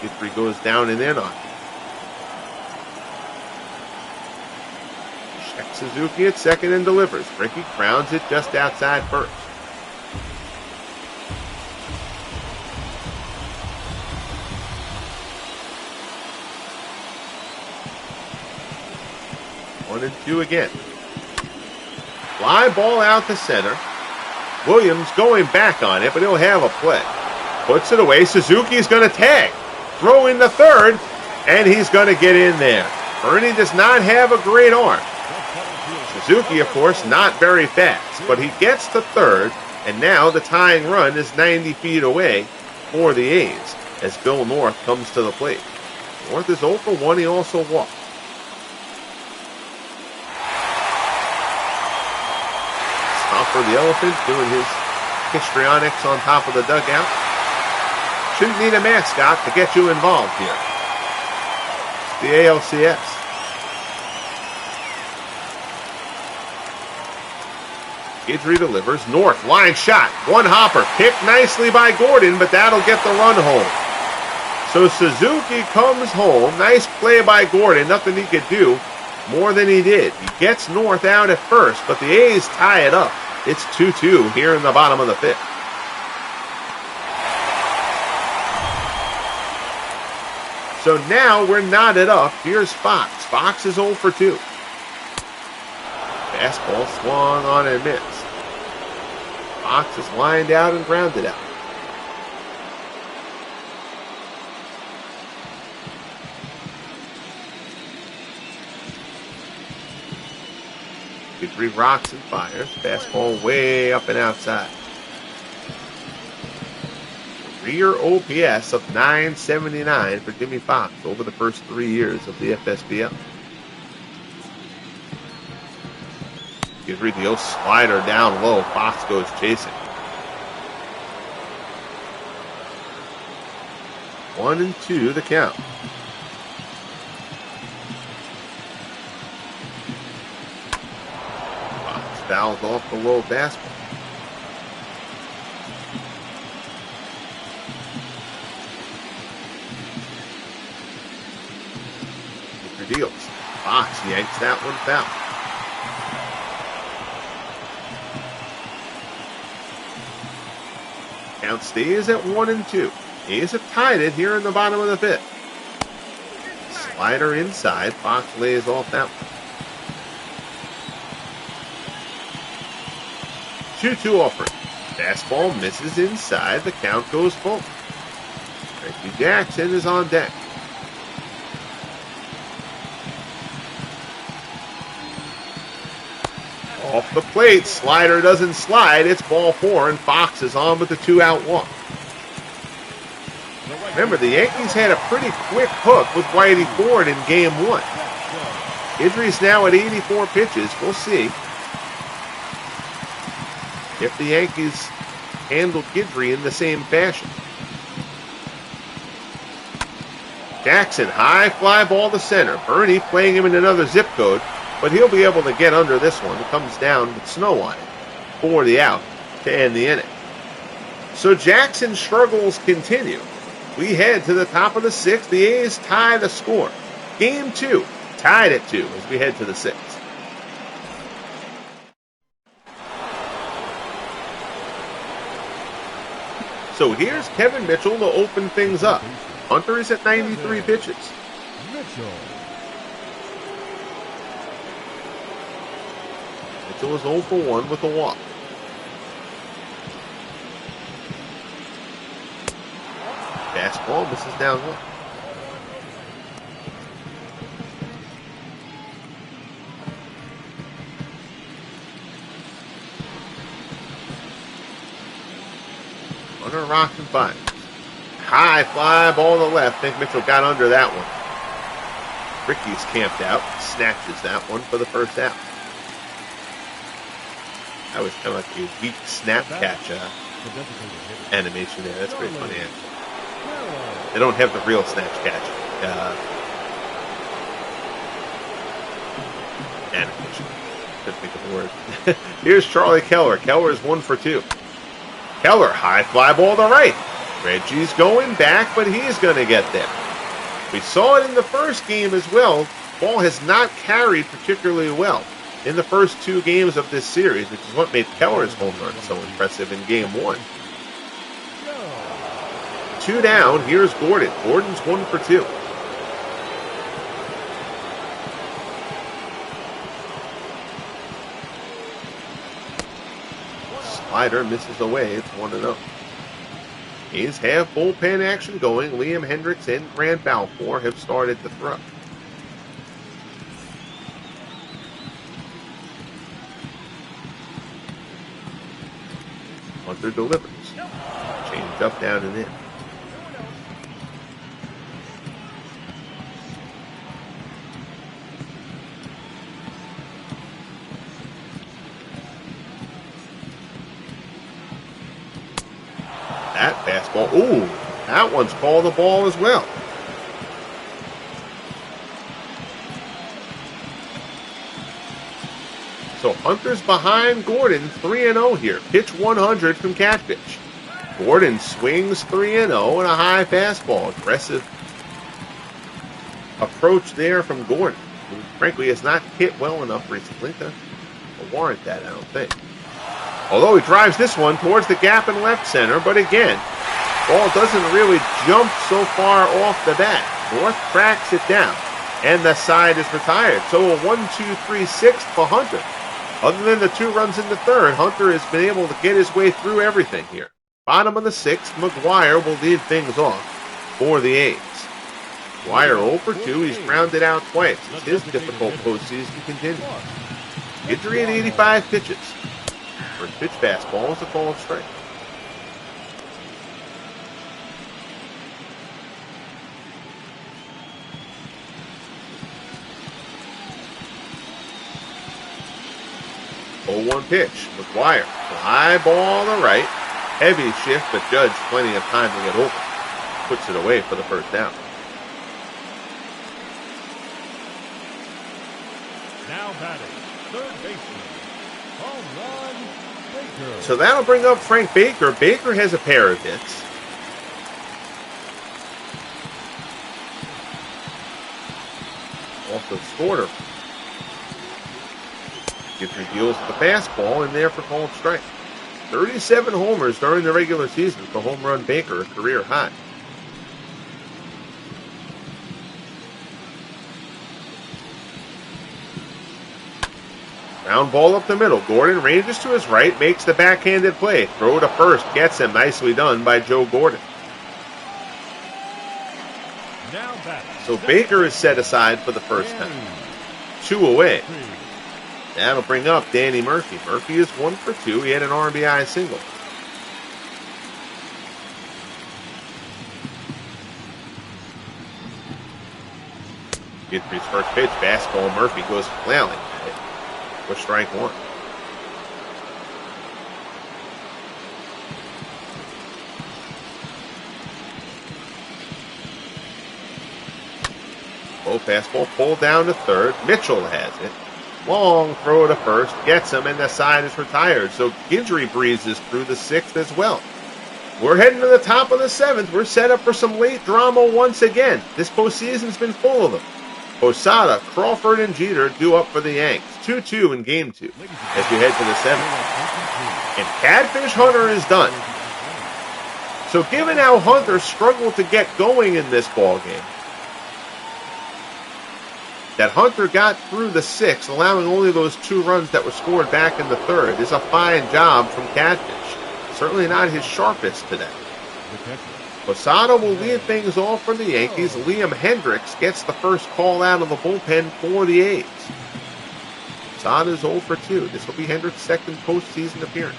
S1: Guidry goes down and in on it. Checks Suzuki at second and delivers. Rickey crowns it just outside first. One and two again. Fly ball out to center. Williams going back on it, but he'll have a play. Puts it away. Suzuki's going to tag. Throw in the third, and he's going to get in there. Bernie does not have a great arm. Suzuki, of course, not very fast, but he gets to third, and now the tying run is 90 feet away for the A's as Bill North comes to the plate. North is 0 for 1. He also walked. For the Elephant doing his histrionics on top of the dugout. Shouldn't need a mascot to get you involved here. It's the ALCS. Guidry delivers. North, line shot. One hopper. Picked nicely by Gordon, but that'll get the run home. So Suzuki comes home. Nice play by Gordon. Nothing he could do more than he did. He gets North out at first, but the A's tie it up. It's 2-2 here in the bottom of the fifth. So now we're knotted up. Here's Fox. Fox is 0 for 2. Fastball swung on and missed. Fox is lined out and grounded out. Guidry rocks and fires. Fastball way up and outside. Career OPS of .979 for Jimmy Fox over the first 3 years of the FSBL. Guidry deals slider down low. Fox goes chasing. 1-2 the count. Fox fouls off the low fastball. Guidry deals. Fox yanks that one foul. Count stays at 1-2. A's have tied it here in the bottom of the fifth. Slider inside. Fox lays off that one. 2-2 offering. Fastball misses inside. The count goes full. Reggie Jackson is on deck. Off the plate. Slider doesn't slide. It's ball 4, and Fox is on with the 2-out walk. Remember, the Yankees had a pretty quick hook with Whitey Ford in game 1. Guidry's now at 84 pitches. We'll see if the Yankees handle Guidry in the same fashion. Jackson, high fly ball to center. Bernie playing him in another zip code, but he'll be able to get under this one. It comes down with snow on it for the out to end the inning. So Jackson's struggles continue. We head to the top of the 6th. The A's tie the score. Game 2, tied at 2 as we head to the 6th. So here's Kevin Mitchell to open things up. Hunter is at 93 pitches. Mitchell is 0 for 1 with a walk. Fastball misses down low. Hunter rocks and finds. High fly ball to left. I think Mitchell got under that one. Rickey's camped out. Snatches that one for the first out. That was kind of like a weak snap catch animation there. That's pretty funny. They don't have the real snatch catch animation. Couldn't think of the word. Here's Charlie Keller. Keller is 1 for 2. Keller, high fly ball to right. Reggie's going back, but he's going to get there. We saw it in the first game as well. Ball has not carried particularly well in the first 2 games of this series, which is what made Keller's home run so impressive in game 1. 2 down. Here's Gordon. Gordon's 1 for 2. Slider misses away. It's 1-0. A's have bullpen action going. Liam Hendricks and Grant Balfour have started to throw. Hunter delivers. Change up, down, and in. That fastball. Ooh, that one's called a ball as well. So Hunter's behind Gordon, 3-0 here. Pitch 100 from Catfish. Gordon swings 3-0 and a high fastball. Aggressive approach there from Gordon, who frankly has not hit well enough recently to warrant that, I don't think. Although he drives this one towards the gap in left center, but again, ball doesn't really jump so far off the bat. North cracks it down, and the side is retired. So a 1-2-3-6 for Hunter. Other than the 2 runs in the third, Hunter has been able to get his way through everything here. Bottom of the 6th, McGwire will lead things off for the A's. McGwire 0 for 2. He's grounded out twice as his difficult postseason continues. Guidry at 85 pitches. First pitch fastball is a called strike. 0-1 pitch. McGwire. Fly ball to right. Heavy shift, but Judge plenty of time to get over. Puts it away for the first down.
S2: Now batting, third baseman, Ron Guidry.
S1: So that'll bring up Frank Baker. Baker has a pair of hits. Also scored her. Guidry deals with the fastball in there for called strike. 37 homers during the regular season for home run Baker, a career high. Ground ball up the middle. Gordon ranges to his right, makes the backhanded play. Throw to first, gets him. Nicely done by Joe Gordon. So Baker is set aside for the first time. 2 away. That'll bring up Danny Murphy. Murphy is 1 for 2. He had an RBI single. Guidry's first pitch, fastball. Murphy goes flailing for strike 1. Low fastball pulled down to third. Mitchell has it. Long throw to first. Gets him, and the side is retired. So Guidry breezes through the 6th as well. We're heading to the top of the 7th. We're set up for some late drama once again. This postseason's been full of them. Posada, Crawford, and Jeter due up for the Yanks. 2-2 in Game 2 as we head to the 7th. And Catfish Hunter is done. So given how Hunter struggled to get going in this ballgame, that Hunter got through the 6th, allowing only those 2 runs that were scored back in the 3rd, is a fine job from Catfish. Certainly not his sharpest today. Posada will lead things off for the Yankees. Liam Hendricks gets the first call out of the bullpen for the A's. Posada's 0 for 2. This will be Hendricks' second postseason appearance.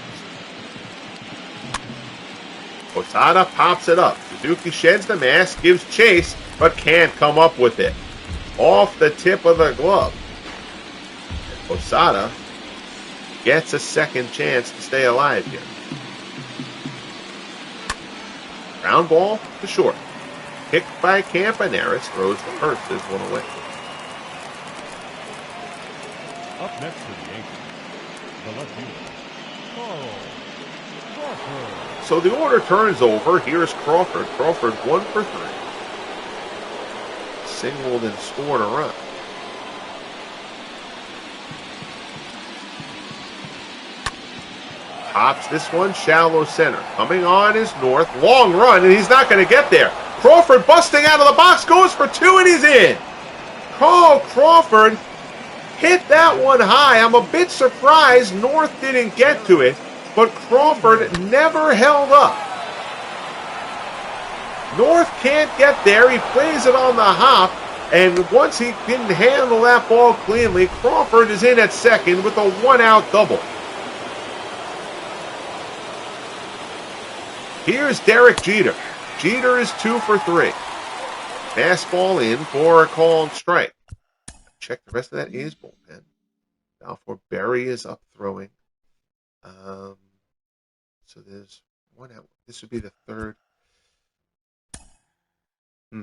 S1: Posada pops it up. Suzuki sheds the mask, gives chase, but can't come up with it. Off the tip of the glove. And Posada gets a second chance to stay alive here. Ground ball to short. Picked by Campaneris. Throws the first as 1 away.
S2: Up next for the Yankees, the left fielder, Crawford.
S1: So the order turns over. Here's Crawford. Crawford 1 for 3. Singled and scored a run. Pops this one shallow center. Coming on is North. Long run, and he's not going to get there. Crawford busting out of the box, goes for 2, and he's in. Carl Crawford hit that one high. I'm a bit surprised North didn't get to it, but Crawford never held up. North can't get there. He plays it on the hop, and once he didn't handle that ball cleanly, Crawford is in at second with a 1-out double. Here's Derek Jeter. Jeter is 2 for 3. Fastball in for a called strike. Check the rest of that A's bullpen. Balfour Berry is up throwing. So there's 1 out. This would be the 3rd. I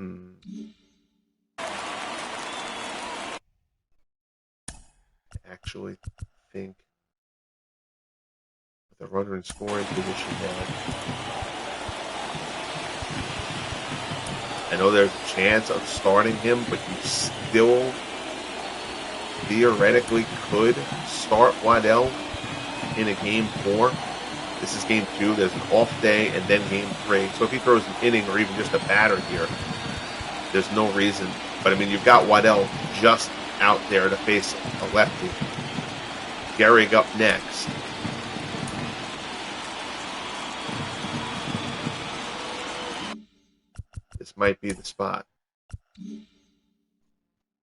S1: actually think with the runner in scoring position now, I know there's a chance of starting him, but you still theoretically could start Waddell in a Game 4. This is Game 2. There's an off day and then Game 3. So if he throws an inning or even just a batter here, there's no reason. But, I mean, you've got Waddell just out there to face a lefty. Gehrig up next. This might be the spot.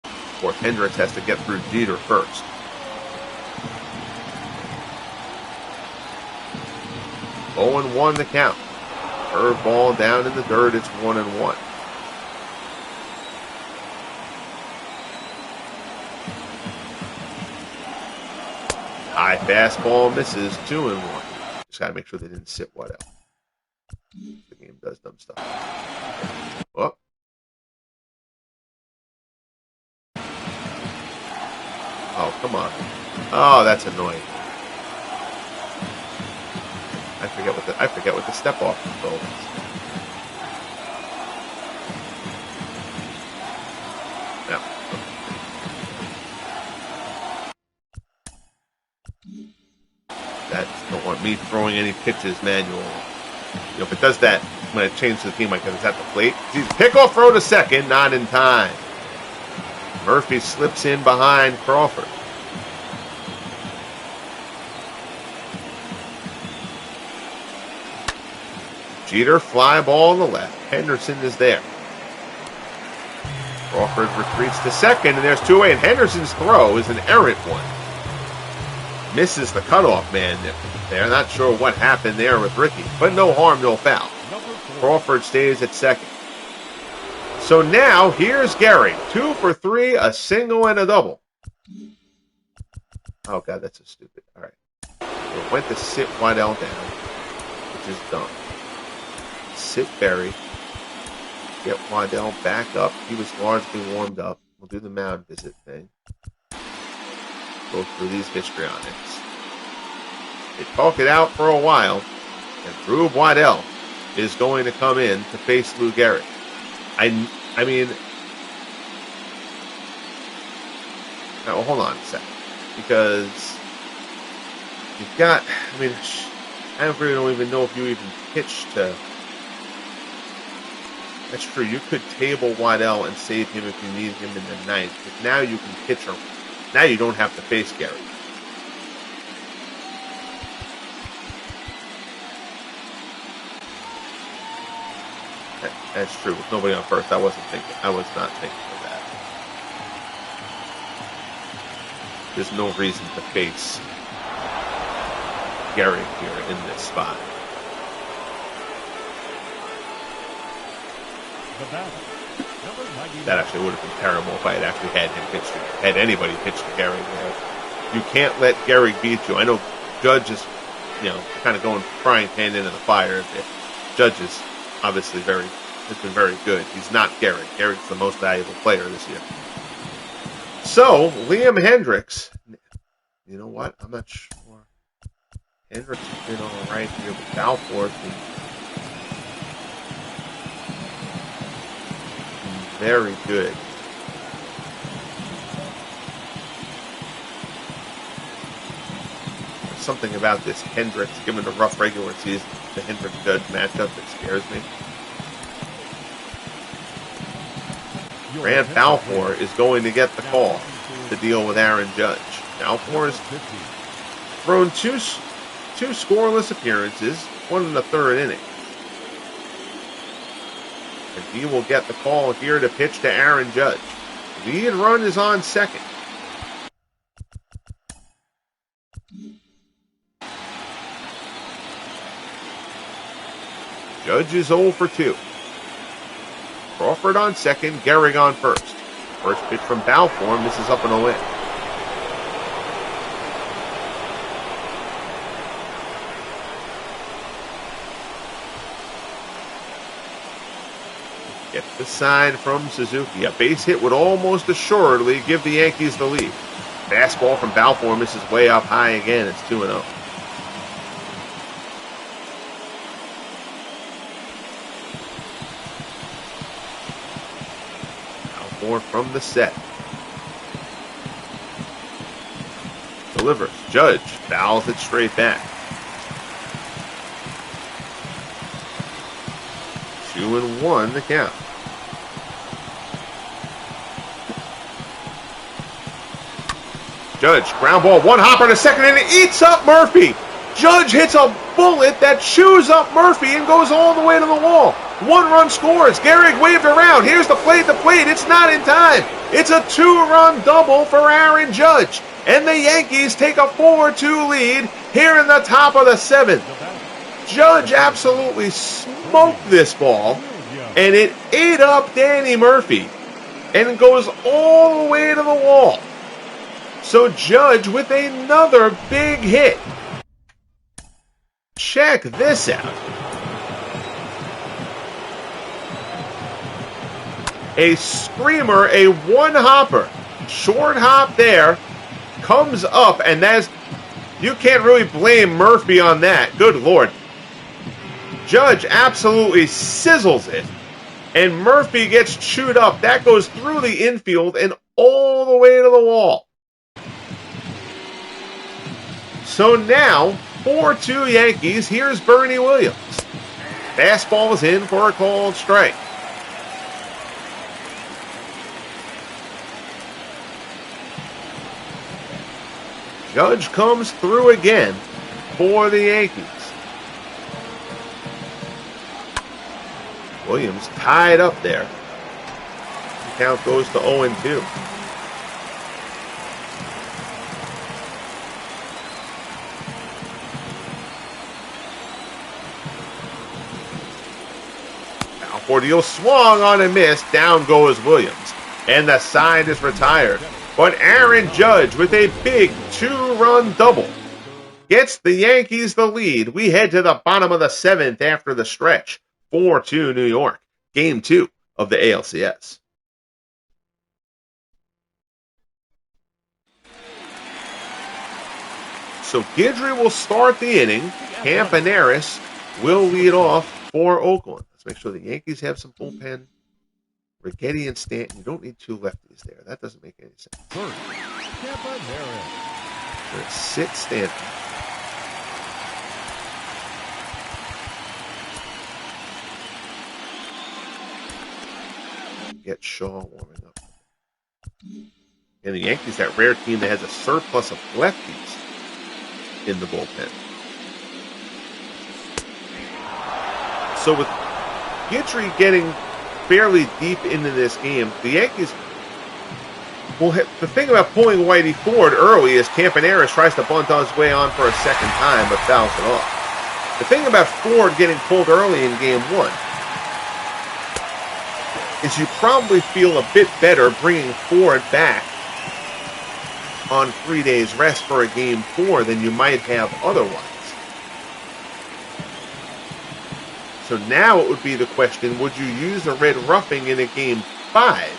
S1: Of course, Hendricks has to get through Jeter first. Oh and 1 the count. Curve ball down in the dirt. It's 1-1. High fastball misses, 2-1. Just got to make sure they didn't sit Waddell. The game does dumb stuff. Oh. Oh, come on. Oh, that's annoying. I forget what the step off control is. No. That don't want me throwing any pitches manual. You know, if it does that, I'm going to change the team because it's at the plate. Pickoff throw to second, not in time. Murphy slips in behind Crawford. Jeter, fly ball on the left. Henderson is there. Crawford retreats to second, and there's 2 away. And Henderson's throw is an errant one. Misses the cutoff man there. Not sure what happened there with Rickey, but no harm, no foul. Crawford stays at second. So now here's Gary. 2 for 3, a single and a double. Oh, God, that's so stupid. All right. So went to sit Waddell down, which is dumb. Sit Berry. Get Waddell back up. He was largely warmed up. We'll do the mound visit thing. Go through these histrionics. They talk it out for a while, and Drew Waddell is going to come in to face Lou Gehrig. I mean, now hold on a second, because you've got, I really don't even know if you even pitched to. That's true. You could table Waddell and save him if you need him in the ninth, but now you can pitch him. Now you don't have to face Gary. That's true. With nobody on first, I was not thinking of that. There's no reason to face Gary here in this spot. That actually would have been terrible if I had actually had anybody pitch to Gary there. You can't let Gary beat you. I know Judge is, kind of going frying pan into the fire. Judge is obviously has been very good. He's not Gary. Gary's the most valuable player this year. So, Liam Hendricks, you know what? I'm not sure. Hendricks has been all right here, but Balfour's been very good. There's something about this Hendricks, given the rough regular season, the Hendricks-Judge matchup that scares me. Grant Balfour is going to get the call to deal with Aaron Judge. Balfour has thrown two scoreless appearances, 1 in the 3rd inning. And he will get the call here to pitch to Aaron Judge. Lead run is on second. Judge is 0 for 2. Crawford on second, Gehrig on first. First pitch from Balfour misses up and away. Gets the sign from Suzuki. A base hit would almost assuredly give the Yankees the lead. Fastball from Balfour misses way up high again. It's 2-0. Balfour from the set. Delivers. Judge fouls it straight back. 2-1 the count. Judge, ground ball, 1 hopper to second, and it eats up Murphy. Judge hits a bullet that chews up Murphy and goes all the way to the wall. 1 run scores. Gehrig waved around. Here's the plate. It's not in time. It's a 2-run double for Aaron Judge. And the Yankees take a 4-2 lead here in the top of the 7th. Judge absolutely smoked this ball, and it ate up Danny Murphy, and it goes all the way to the wall. So Judge with another big hit. Check this out. A screamer, a one-hopper. Short hop there. Comes up, and you can't really blame Murphy on that. Good Lord. Judge absolutely sizzles it. And Murphy gets chewed up. That goes through the infield and all the way to the wall. So now, 4-2 Yankees. Here's Bernie Williams. Fastball is in for a called strike. Judge comes through again for the Yankees. Williams tied up there. The count goes to 0-2. Portillo swung on a miss. Down goes Williams. And the side is retired. But Aaron Judge with a big 2-run double gets the Yankees the lead. We head to the bottom of the 7th after the stretch. 4-2 New York. Game 2 of the ALCS. So Guidry will start the inning. Campaneris will lead off for Oakland. Let's make sure the Yankees have some bullpen. Rickey and Stanton. You don't need two lefties there. That doesn't make any sense. Let's sit Stanton. Get Shaw warming up. And the Yankees, that rare team that has a surplus of lefties in the bullpen. So with Guidry getting fairly deep into this game, the Yankees will have, the thing about pulling Whitey Ford early is Campaneris tries to bunt on his way on for a second time but fouls it off. The thing about Ford getting pulled early in game 1 is you probably feel a bit better bringing Ford back on 3 days rest for a game 4 than you might have otherwise. So now it would be the question, would you use a red roughing in a game 5?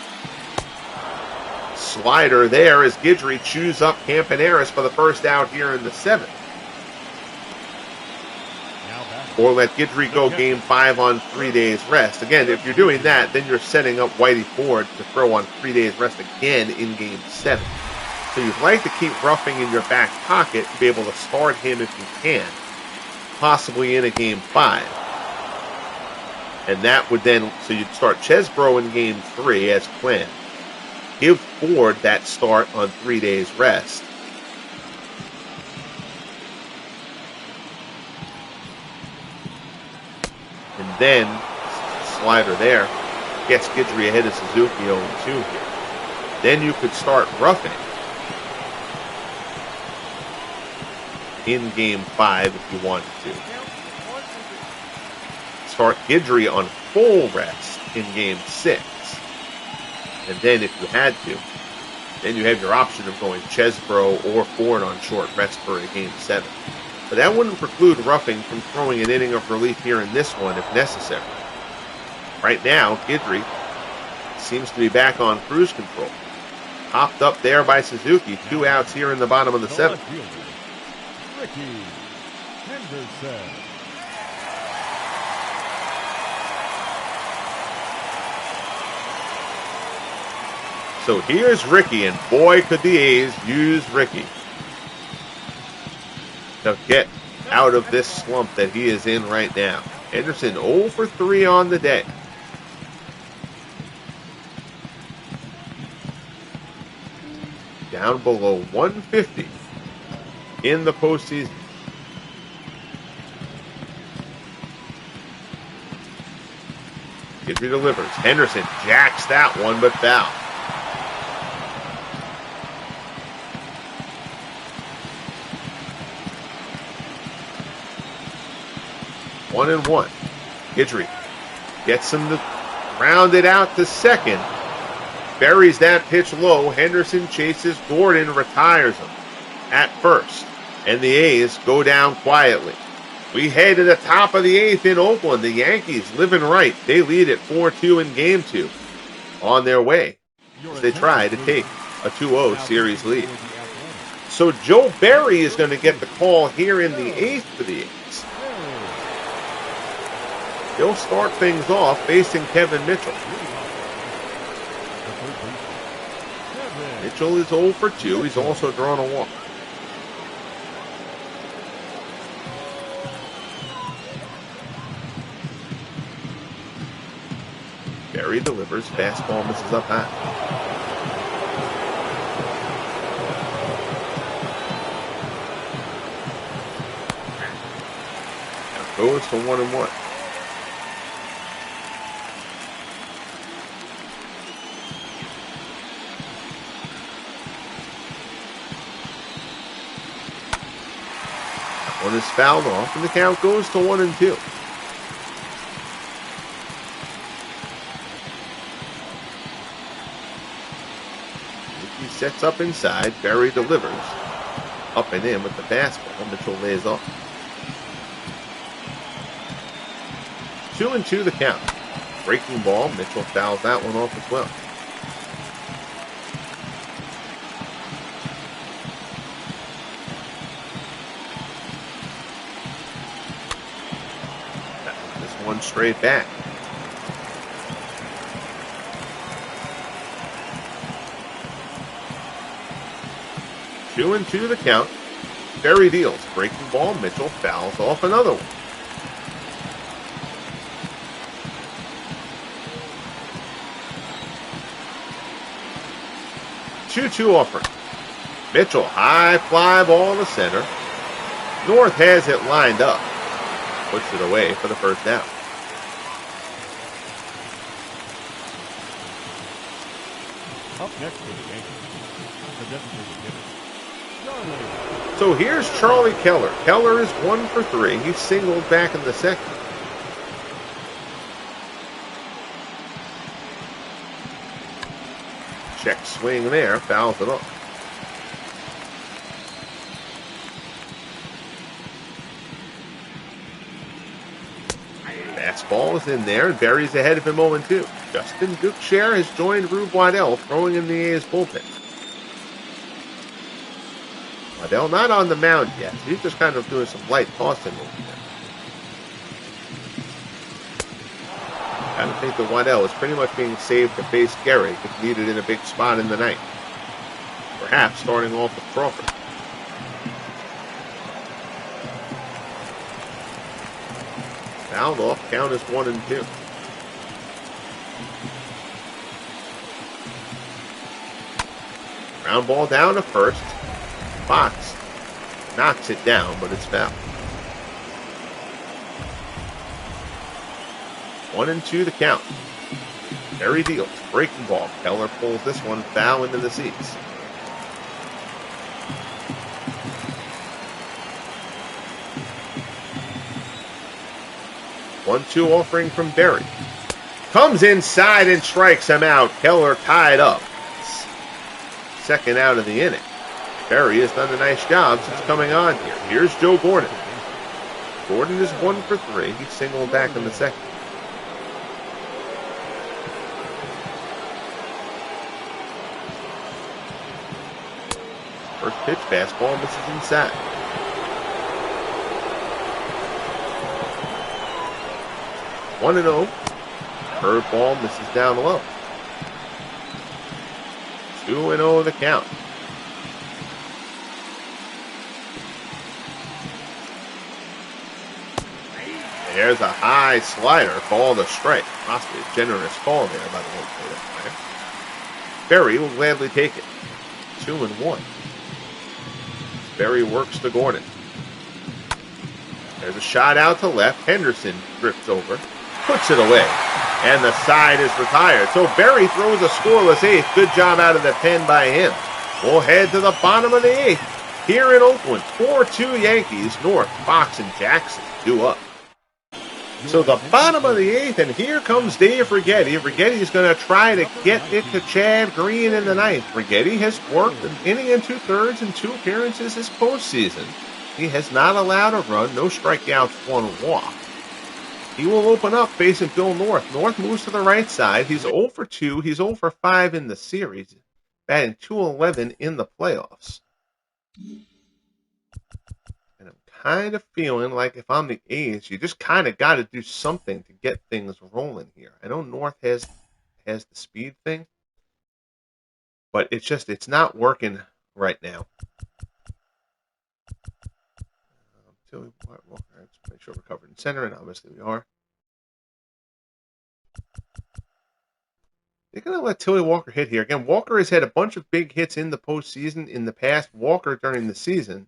S1: Slider there as Guidry chews up Campaneris for the first out here in the 7th. Or let Guidry go game 5 on 3 days rest. Again, if you're doing that, then you're setting up Whitey Ford to throw on 3 days rest again in game 7. So you'd like to keep roughing in your back pocket to be able to start him if you can, possibly in a game 5. And that would then, so you'd start Chesbro in game 3 as planned. Give Ford that start on 3 days rest. And then, slider there, gets Guidry ahead of Suzuki 0-2 here. Then you could start roughing in game 5 if you wanted to. Start Guidry on full rest in game 6. And then if you had to, then you have your option of going Chesbro or Ford on short rest for a game 7. But that wouldn't preclude roughing from throwing an inning of relief here in this one if necessary. Right now, Guidry seems to be back on cruise control. Hopped up there by Suzuki. 2 outs here in the bottom of the 7th.
S2: Rickey Henderson.
S1: So here's Rickey, and boy, could the A's use Rickey to get out of this slump that he is in right now. Henderson 0 for 3 on the day. Down below 150 in the postseason. Guidry delivers. Henderson jacks that one, but foul. One and one. Guidry gets him to round it out to second. buries that pitch low. Henderson chases Gordon, retires him at first. And the A's go down quietly. We head to the top of the 8th in Oakland. The Yankees living right. They lead at 4-2 in Game 2 on their way as they try to take a 2-0 series lead. So Joe Barry is going to get the call here in the 8th for the A's. He'll start things off facing Kevin Mitchell. Mitchell is 0 for 2. He's also drawn a walk. Barry delivers. Fastball misses up high. Now goes to 1-1. That one is fouled off, and the count goes to 1-2. Sets up inside. Barry delivers. Up and in with the fastball. Mitchell lays off. 2-2 the count. Breaking ball. Mitchell fouls that one off as well. This one straight back. 2-2 the count. Barry deals. Breaking ball. Mitchell fouls off another one. Two offering. Mitchell, high fly ball to center. North has it lined up. Puts it away for the first down.
S2: Up next to the Yankees, the designated hitter, Charlie.
S1: So here's Charlie Keller. Keller is 1 for 3. He singled back in the second. Check swing there, fouls it off. Fastball is in there and Barry's ahead of him 0-2. Justin Gookshare has joined Rube Waddell throwing in the A's bullpen. Waddell not on the mound yet. He's just kind of doing some light tossing over there. I don't think that Waddell is pretty much being saved to face Gehrig if needed in a big spot in the ninth. Perhaps starting off with Crawford. Fouled off, count is 1-2. Ground ball down to first. Fox knocks it down, but it's fouled. 1-2 the count. Barry deals. Breaking ball. Keller pulls this one foul into the seats. One-two offering from Barry. Comes inside and strikes him out. Keller tied up. Second out of the inning. Barry has done a nice job since coming on here. Here's Joe Gordon. Gordon is 1 for 3. He singled back in the second. First pitch, fastball misses inside. One and 0. Curveball misses down low. 2-0 the count. There's a high slider called a strike. Possibly a generous call there by the home plate umpire. Barry will gladly take it. 2-1. Barry works to Gordon. There's a shot out to left. Henderson drifts over, puts it away, and the side is retired. So Barry throws a scoreless 8th. Good job out of the pen by him. We'll head to the bottom of the 8th here in Oakland. 4-2 Yankees. North, Fox, and Jackson 2 up. So the bottom of the 8th, and here comes Dave Rickey. Rickey's going to try to get it to Chad Green in the 9th. Rickey has worked an inning and 2/3 in 2 appearances this postseason. He has not allowed a run, no strikeouts, 1 walk. He will open up facing Bill North. North moves to the right side. He's 0 for 2. He's 0 for 5 in the series, batting .211 in the playoffs. And I'm kind of feeling like if I'm the A's, you just kind of got to do something to get things rolling here. I know North has the speed thing, but it's not working right now. Let's make sure we're covered in center, and obviously we are. They're going to let Tilly Walker hit here. Again, Walker has had a bunch of big hits in the postseason in the past. Walker during the season,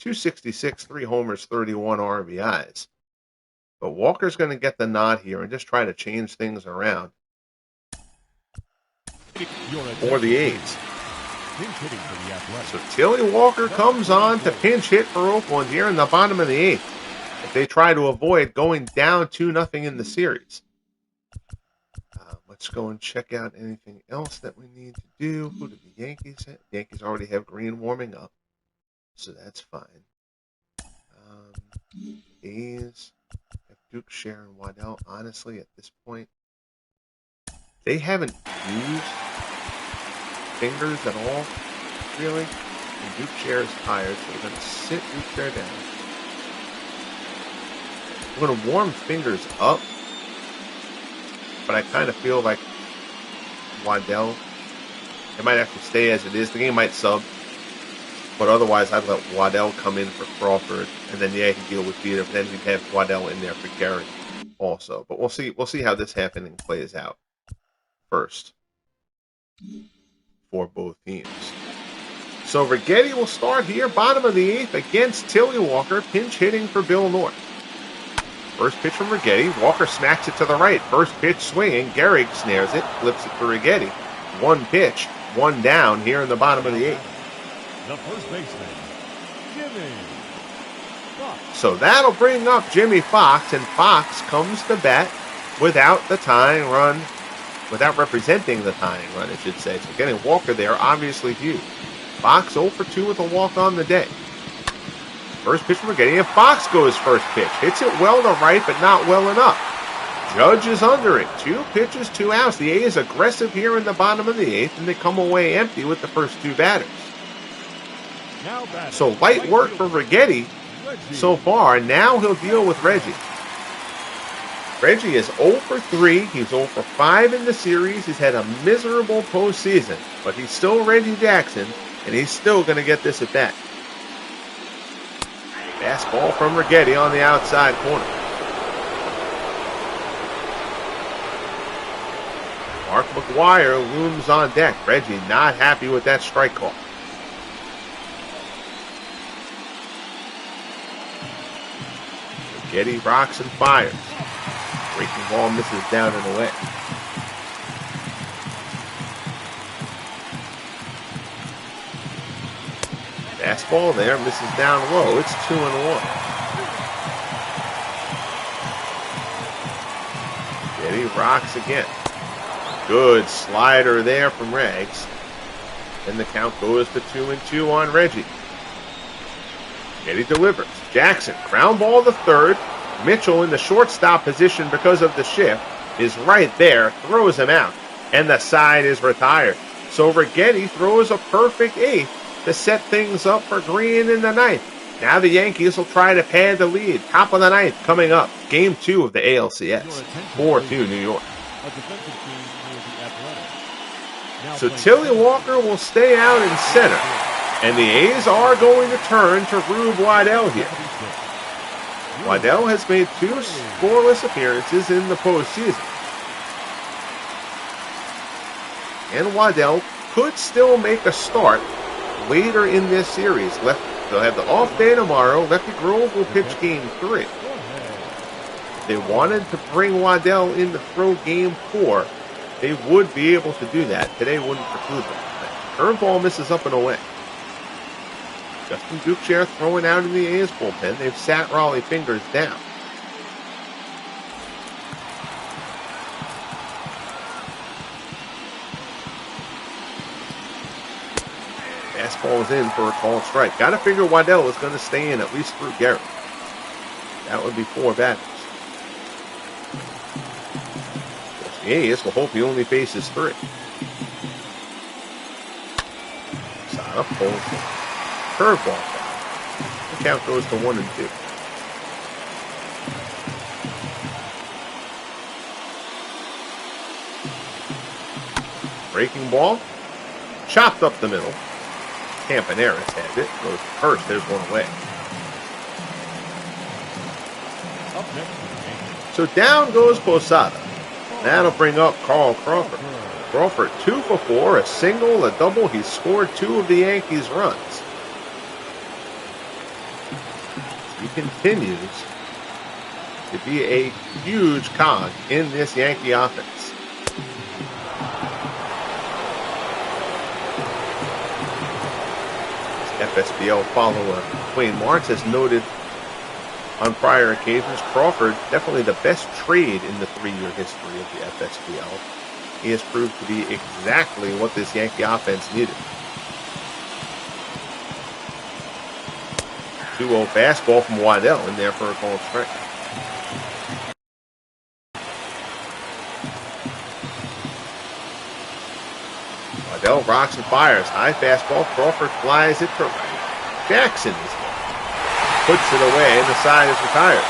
S1: 266, 3 homers, 31 RBIs. But Walker's going to get the nod here and just try to change things around for the A's. So Tilly Walker comes on to pinch hit for Oakland here in the bottom of the 8th. If they try to avoid going down 2-0 in the series. Let's go and check out anything else that we need to do. Who did the Yankees have? The Yankees already have Green warming up, so that's fine. A's have Duke, Sharon, Waddell. Honestly, at this point, they haven't used fingers at all, really. And Duke Share is tired, so we're going to sit Duke Share down. We're going to warm fingers up, but I kind of feel like Waddell, it might have to stay as it is. The game might sub, but otherwise I'd let Waddell come in for Crawford, and then yeah, he can deal with Peter, but then we'd have Waddell in there for Gary also. But we'll see how this half inning plays out first for both teams. So Rickey will start here, bottom of the 8th against Tilly Walker, pinch hitting for Bill North. First pitch from Rickey. Walker smacks it to the right. First pitch swinging. Gehrig snares it, flips it for Rickey. 1 pitch, 1 down here in the bottom of the 8th.
S2: The first baseman, Jimmy Fox.
S1: So that'll bring up Jimmy Fox, and Fox comes to bat without the tying run, without representing the tying run, I should say. So getting Walker there, obviously huge. Fox 0 for 2 with a walk on the day. First pitch from Rickey, and Fox goes first pitch. Hits it well to right, but not well enough. Judge is under it. 2 pitches, 2 outs. The A's aggressive here in the bottom of the 8th, and they come away empty with the first 2 batters. So light work for Rickey so far, and now he'll deal with Reggie. Reggie is 0 for 3. He's 0 for 5 in the series. He's had a miserable postseason, but he's still Reggie Jackson, and he's still going to get this at bat. Fastball from Rickey on the outside corner. Mark McGwire looms on deck. Reggie not happy with that strike call. Rickey rocks and fires. Breaking ball misses down and away. Fastball there, misses down low. It's 2-1. Rickey rocks again. Good slider there from Rags. And the count goes to 2-2 on Reggie. Rickey delivers. Jackson, ground ball to third. Mitchell in the shortstop position because of the shift is right there, throws him out, and the side is retired. So Rickey throws a perfect 8th to set things up for Green in the 9th. Now the Yankees will try to pad the lead. Top of the 9th coming up. Game 2 of the ALCS. 4-2 New York. So Tilly Walker will stay out in center. And the A's are going to turn to Rube Waddell here. Waddell has made 2 scoreless appearances in the postseason. And Waddell could still make a start later in this series. They'll have the off day tomorrow. Lefty Grove will pitch game 3. If they wanted to bring Waddell in to throw game 4, they would be able to do that. Today wouldn't preclude them. Curveball misses up and away. Justin Duke throwing out in the A's bullpen. They've sat Raleigh Fingers down. Fastball is in for a called strike. Got to figure Waddell is going to stay in at least through Gehrig. That would be 4 batters. The A's will hope he only faces 3. Sada pulls the curveball down. The count goes to 1-2. Breaking ball, chopped up the middle. Campaneris has it, goes to first, there's one away.
S2: Up next.
S1: So down goes Posada. That'll bring up Carl Crawford. Crawford 2 for 4, a single, a double. He scored 2 of the Yankees' runs. He continues to be a huge cog in this Yankee offense. FSBL follower Wayne Marks has noted on prior occasions, Crawford definitely the best trade in the 3-year history of the FSBL. He has proved to be exactly what this Yankee offense needed. 2-0 fastball from Waddell in there for a called strike. Waddell rocks and fires. High fastball. Crawford flies it to right. Jackson is there. Puts it away, and the side is retired.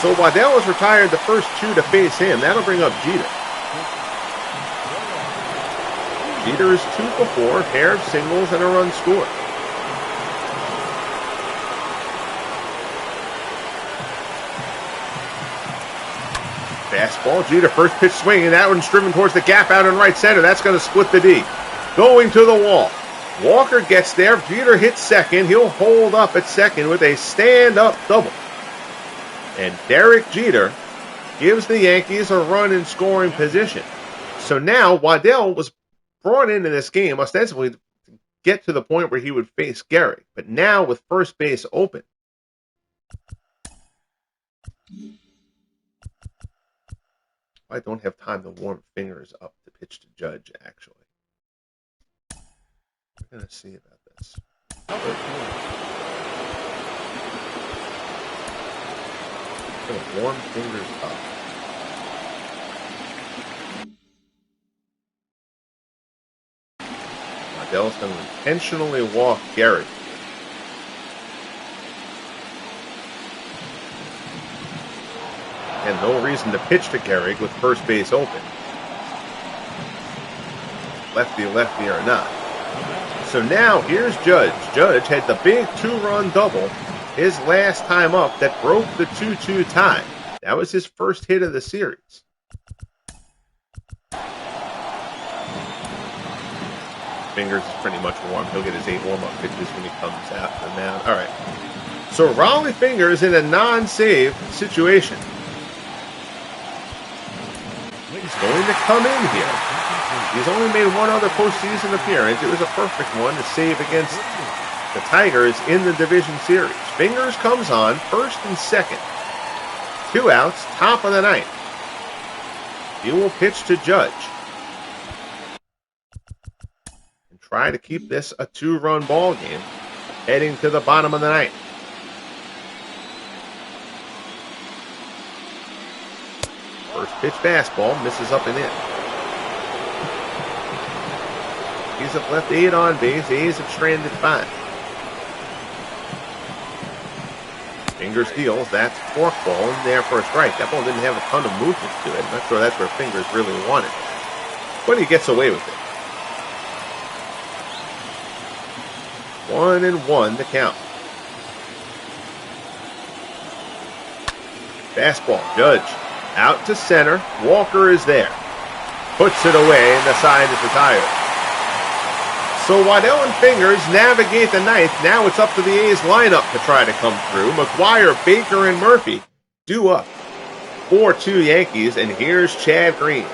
S1: So Waddell has retired the first 2 to face him. That'll bring up Jeter. Jeter is 2 for 4, pair of singles and a run scored. Fastball, Jeter first pitch swing, and that one's driven towards the gap out in right center. That's going to split the D. Going to the wall. Walker gets there. Jeter hits second. He'll hold up at second with a stand-up double. And Derek Jeter gives the Yankees a run in scoring position. So now Waddell was brought into this game ostensibly to get to the point where he would face Gehrig. But now with first base open, I don't have time to warm fingers up to pitch to Judge, actually. We're going to see about this. I'm going to warm fingers up. Waddell's going to intentionally walk Gehrig. And no reason to pitch to Gehrig with first base open. Lefty or not. So now here's Judge. Judge had the big 2-run double his last time up that broke the 2-2 tie. That was his first hit of the series. Fingers is pretty much warm. He'll get his 8 warm-up pitches when he comes out to the mound. All right. So Raleigh Fingers in a non-save situation. He's going to come in here. He's only made one other postseason appearance. It was a perfect one to save against the Tigers in the division series. Fingers comes on, first and second. 2 outs, top of the 9th. He will pitch to Judge. And try to keep this a 2-run ball game heading to the bottom of the 9th. First pitch fastball, misses up and in. He's have left 8 on base. A's have stranded 5. Fingers deals. That's forkball in there for a strike. That ball didn't have a ton of movement to it. I'm not sure that's where Fingers really wanted it. But he gets away with it. 1-1 the count. Fastball, Judge. Out to center. Walker is there. Puts it away, and the side is retired. So Waddell and Fingers navigate the 9th. Now it's up to the A's lineup to try to come through. McGwire, Baker, and Murphy due up. 4-2 Yankees, and here's Chad Green.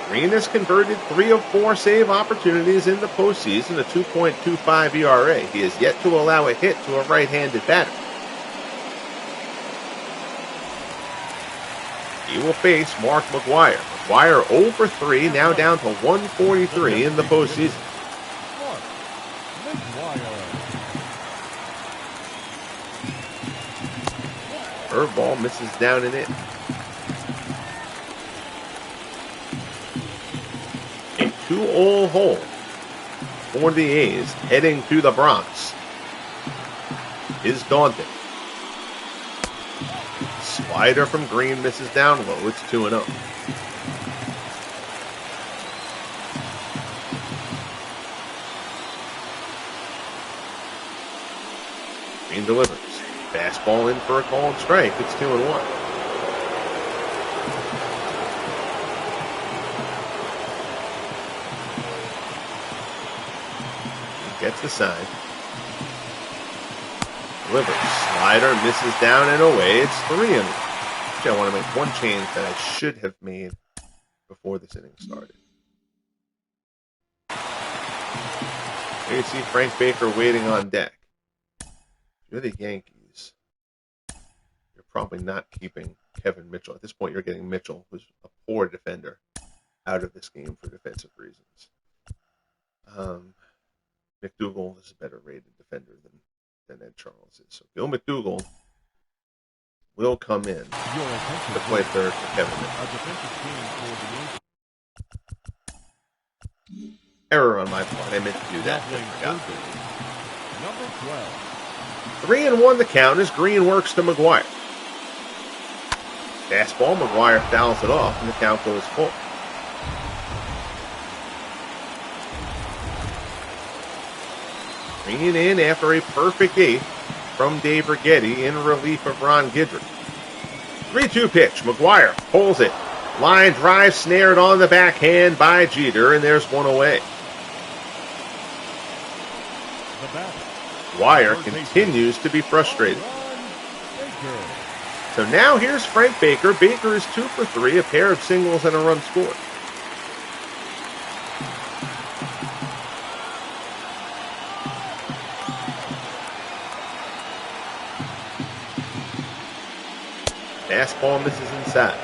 S1: Green has converted 3 of 4 save opportunities in the postseason, a 2.25 ERA. He has yet to allow a hit to a right-handed batter. He will face Mark McGwire. McGwire 0 for 3, now down to 143 in the postseason. Curveball misses down and in. A 2-0 hole for the A's heading to the Bronx is daunting. Slider from Green misses down low. It's 2-0. Green delivers. Fastball in for a called strike. It's 2-1. Gets the sign. Delivers. Slider misses down and away. It's 3-1. Actually, I want to make one change that I should have made before this inning started. Here you see Frank Baker waiting on deck. If you're the Yankees, you're probably not keeping Kevin Mitchell. At this point, you're getting Mitchell, who's a poor defender, out of this game for defensive reasons. McDougal is a better rated defender than Ed Charles is. So Bill McDougal will come in to play third for Kevin Mitchell. Error on my part. I meant to do that. Number 12. 3-1 the count as Green works to McGwire. Fastball, McGwire fouls it off, and the count goes full. Green in after a perfect eighth from Dave Righetti in relief of Ron Guidry. 3-2 pitch. McGwire pulls it. Line drive snared on the backhand by Jeter, and there's one away. McGwire continues to be frustrated. So now here's Frank Baker. Baker is 2 for 3, a pair of singles and a run scored. Fastball misses inside.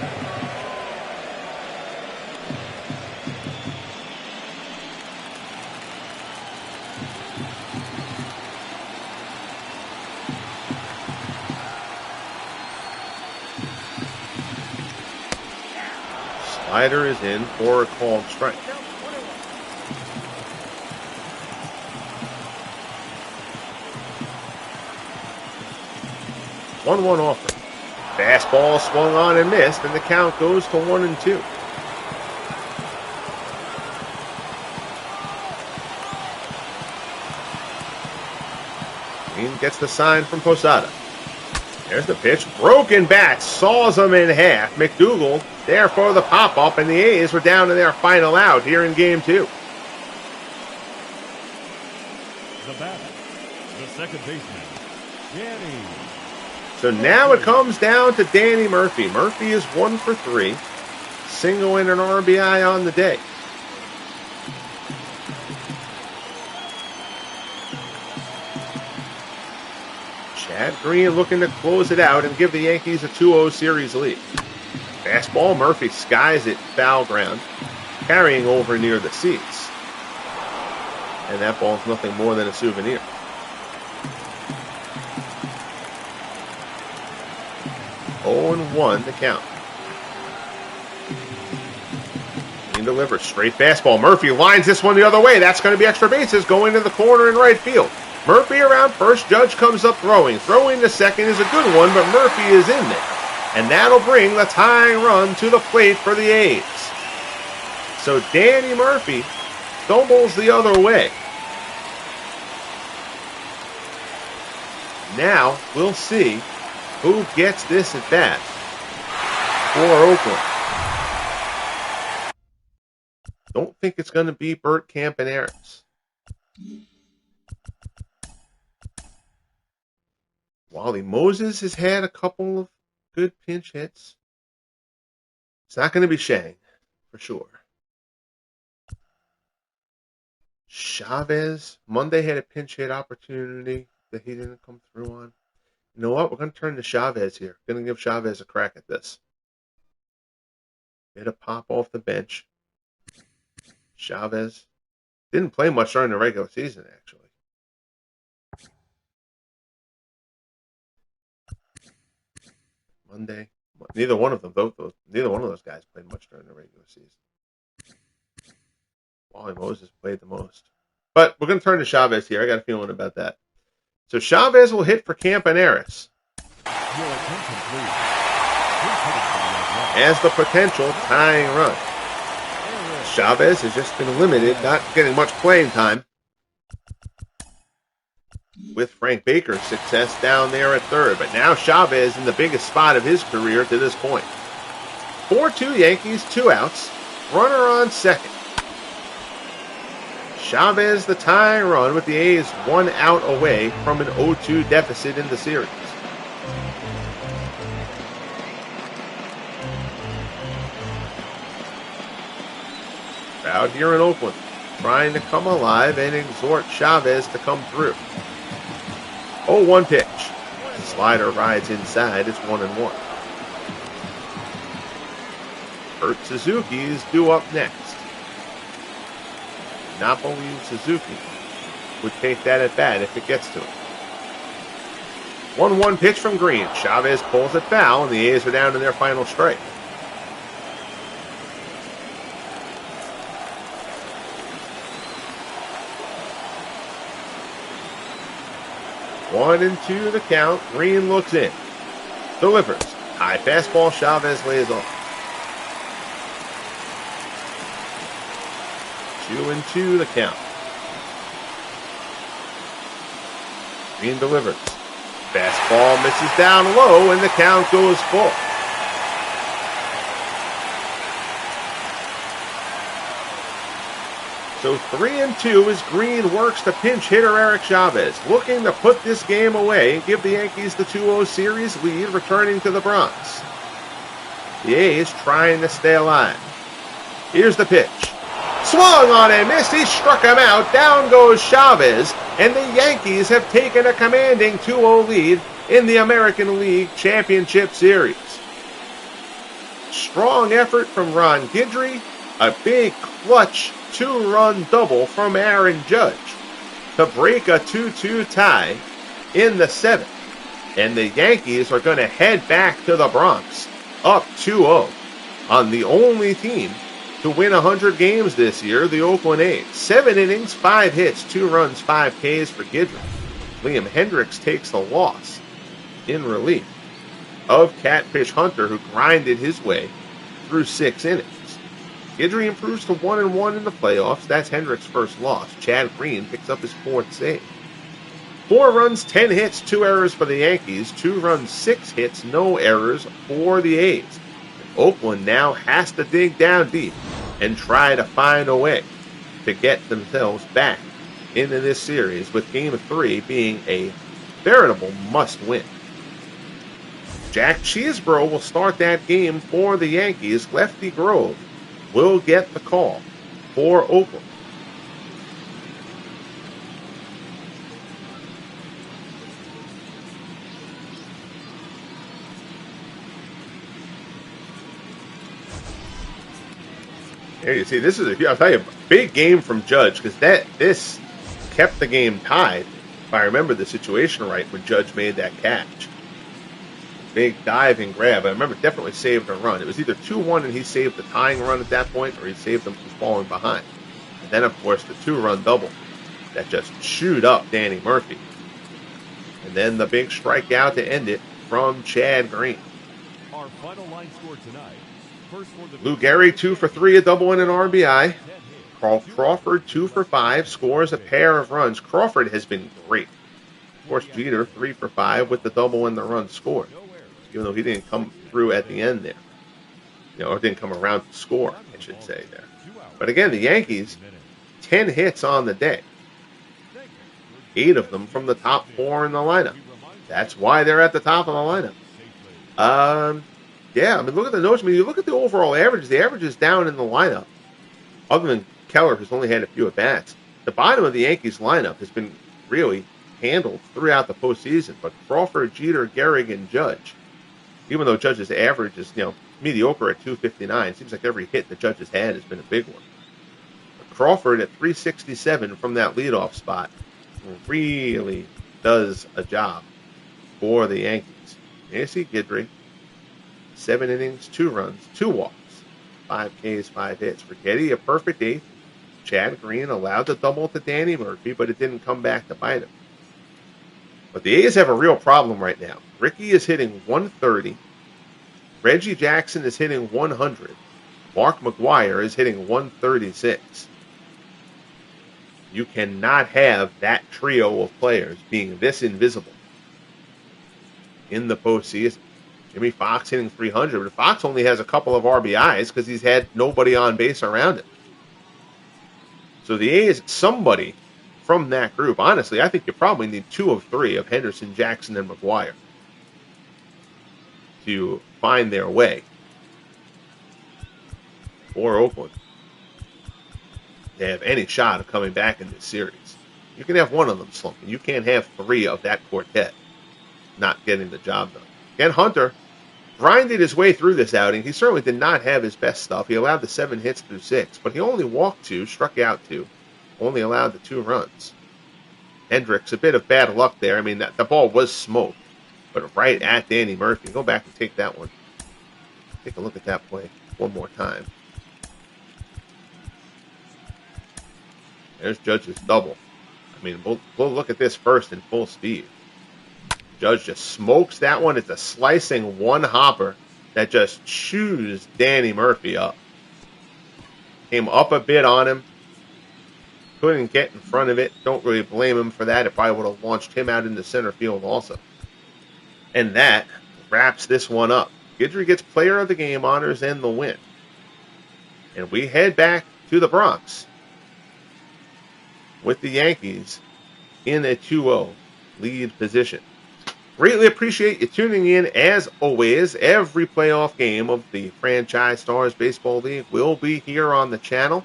S1: Slider is in for a called strike. 1-1 offer. Fastball swung on and missed, and the count goes to 1-2. Green gets the sign from Posada. There's the pitch. Broken bat saws him in half. McDougal there for the pop-up, and the A's were down to their final out here in Game 2.
S2: The batter, the second baseman, Danny.
S1: So now it comes down to Danny Murphy. Murphy is 1 for 3. Single and an RBI on the day. Chad Green looking to close it out and give the Yankees a 2-0 series lead. Fastball, Murphy skies it foul ground, carrying over near the seats. And that ball's nothing more than a souvenir. Oh, 1 the count. Green delivers straight fastball. Murphy lines this one the other way. That's going to be extra bases going to the corner in right field. Murphy around first. Judge comes up throwing. Throwing to second is a good one, but Murphy is in there. And that'll bring the tying run to the plate for the A's. So Danny Murphy stumbles the other way. Now we'll see who gets this at bat for Oakland. Don't think it's going to be Bert Campaneris. Wally Moses has had a couple of good pinch hits. It's not going to be Shang, for sure. Chavez, Monday had a pinch hit opportunity that he didn't come through on. You know what? We're going to turn to Chavez here. Going to give Chavez a crack at this. Bit of pop off the bench. Chavez didn't play much during the regular season, actually. Monday. Neither one of them, neither one of those guys played much during the regular season. Wally Moses played the most. But we're going to turn to Chavez here. I got a feeling about that. So Chavez will hit for Campaneris. As the potential tying run. Chavez has just been limited, not getting much playing time. With Frank Baker's success down there at third. But now Chavez in the biggest spot of his career to this point. 4-2 Yankees, 2 outs. Runner on second. Chavez the tying run with the A's 1 out away from an 0-2 deficit in the series. Crowd here in Oakland trying to come alive and exhort Chavez to come through. 0-1 pitch. Slider rides inside. It's 1-1. Kurt Suzuki is due up next. Not believe Suzuki would take that at bat if it gets to him. 1-1 pitch from Green. Chavez pulls it foul, and the A's are down to their final strike. One and two the count. Green looks in. Delivers. High fastball. Chavez lays off. 2-2 the count. Green delivers. Fastball misses down low, and the count goes full. So 3-2 as Green works the pinch hitter Eric Chavez, looking to put this game away and give the Yankees the 2-0 series lead, returning to the Bronx. The A's trying to stay alive. Here's the pitch. Swung on and missed. He struck him out. Down goes Chavez, and the Yankees have taken a commanding 2-0 lead in the American League Championship Series. Strong effort from Ron Guidry. A big clutch 2-run double from Aaron Judge to break a 2-2 tie in the 7th. And the Yankees are going to head back to the Bronx up 2-0 on the only team to win 100 games this year, the Oakland A. 7 innings, 5 hits, 2 runs, 5 Ks for Guidry. Liam Hendricks takes the loss in relief of Catfish Hunter, who grinded his way through 6 innings. Guidry improves to 1-1 in the playoffs. That's Hendricks' first loss. Chad Green picks up his 4th save. 4 runs, 10 hits, 2 errors for the Yankees. 2 runs, 6 hits, no errors for the A's. Oakland now has to dig down deep and try to find a way to get themselves back into this series, with Game 3 being a veritable must-win. Jack Cheeseborough will start that game for the Yankees. Lefty Grove will get the call for Oakland. Here you see, this is I'll tell you, a big game from Judge, because this kept the game tied, if I remember the situation right, when Judge made that catch. Big dive and grab. I remember definitely saved a run. It was either 2-1 and he saved the tying run at that point, or he saved them from falling behind. And then, of course, the 2-run double that just chewed up Danny Murphy. And then the big strikeout to end it from Chad Green.
S2: Our final line score tonight.
S1: Lou Gehrig, 2 for 3, a double and an RBI. Carl Crawford, 2 for 5, scores a pair of runs. Crawford has been great. Of course, Jeter, 3 for 5 with the double and the run scored, even though he didn't come through at the end there. Or didn't come around to score, I should say there. But again, the Yankees, 10 hits on the day. 8 of them from the top 4 in the lineup. That's why they're at the top of the lineup. Yeah, I mean, look at the notes. I mean, you look at the overall averages. The average is down in the lineup, other than Keller, who's only had a few at-bats. The bottom of the Yankees lineup has been really handled throughout the postseason. But Crawford, Jeter, Gehrig, and Judge, even though Judge's average is, mediocre at 259. Seems like every hit the Judge has had has been a big one. But Crawford at 367 from that leadoff spot really does a job for the Yankees. You see Guidry, 7 innings, 2 runs, 2 walks, 5 Ks, 5 hits. For Getty, a perfect 8th. Chad Green allowed the double to Danny Murphy, but it didn't come back to bite him. But the A's have a real problem right now. Rickey is hitting 130. Reggie Jackson is hitting 100. Mark McGwire is hitting 136. You cannot have that trio of players being this invisible in the postseason. Jimmy Fox hitting 300, but Fox only has a couple of RBIs because he's had nobody on base around him. So the A's, somebody from that group, honestly, I think you probably need 2 of 3 of Henderson, Jackson, and McGwire to find their way. Or Oakland to have any shot of coming back in this series. You can have one of them slumping. You can't have 3 of that quartet not getting the job done. Again, Hunter grinded his way through this outing. He certainly did not have his best stuff. He allowed the 7 hits through 6, but he only walked 2, struck out 2, only allowed the 2 runs. Hendricks, a bit of bad luck there. I mean, the ball was smoked, but right at Danny Murphy. Go back and take that one. Take a look at that play one more time. There's Judge's double. I mean, we'll look at this first in full speed. Judge just smokes that one. It's a slicing one hopper that just chews Danny Murphy up. Came up a bit on him. Couldn't get in front of it. Don't really blame him for that. It probably would have launched him out into center field also. And that wraps this one up. Guidry gets player of the game honors and the win. And we head back to the Bronx with the Yankees in a 2-0 lead position. Greatly appreciate you tuning in. As always, every playoff game of the Franchise Stars Baseball League will be here on the channel.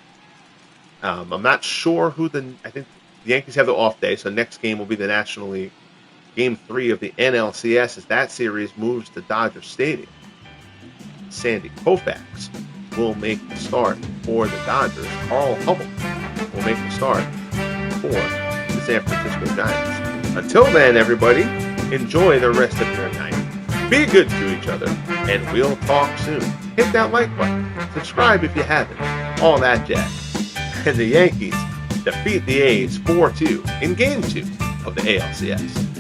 S1: I'm not sure I think the Yankees have the off day, so next game will be the National League. Game 3 of the NLCS as that series moves to Dodger Stadium. Sandy Koufax will make the start for the Dodgers. Carl Hummel will make the start for the San Francisco Giants. Until then, everybody, enjoy the rest of your night. Be good to each other, and we'll talk soon. Hit that like button. Subscribe if you haven't. All that jazz. And the Yankees defeat the A's 4-2 in Game 2 of the ALCS.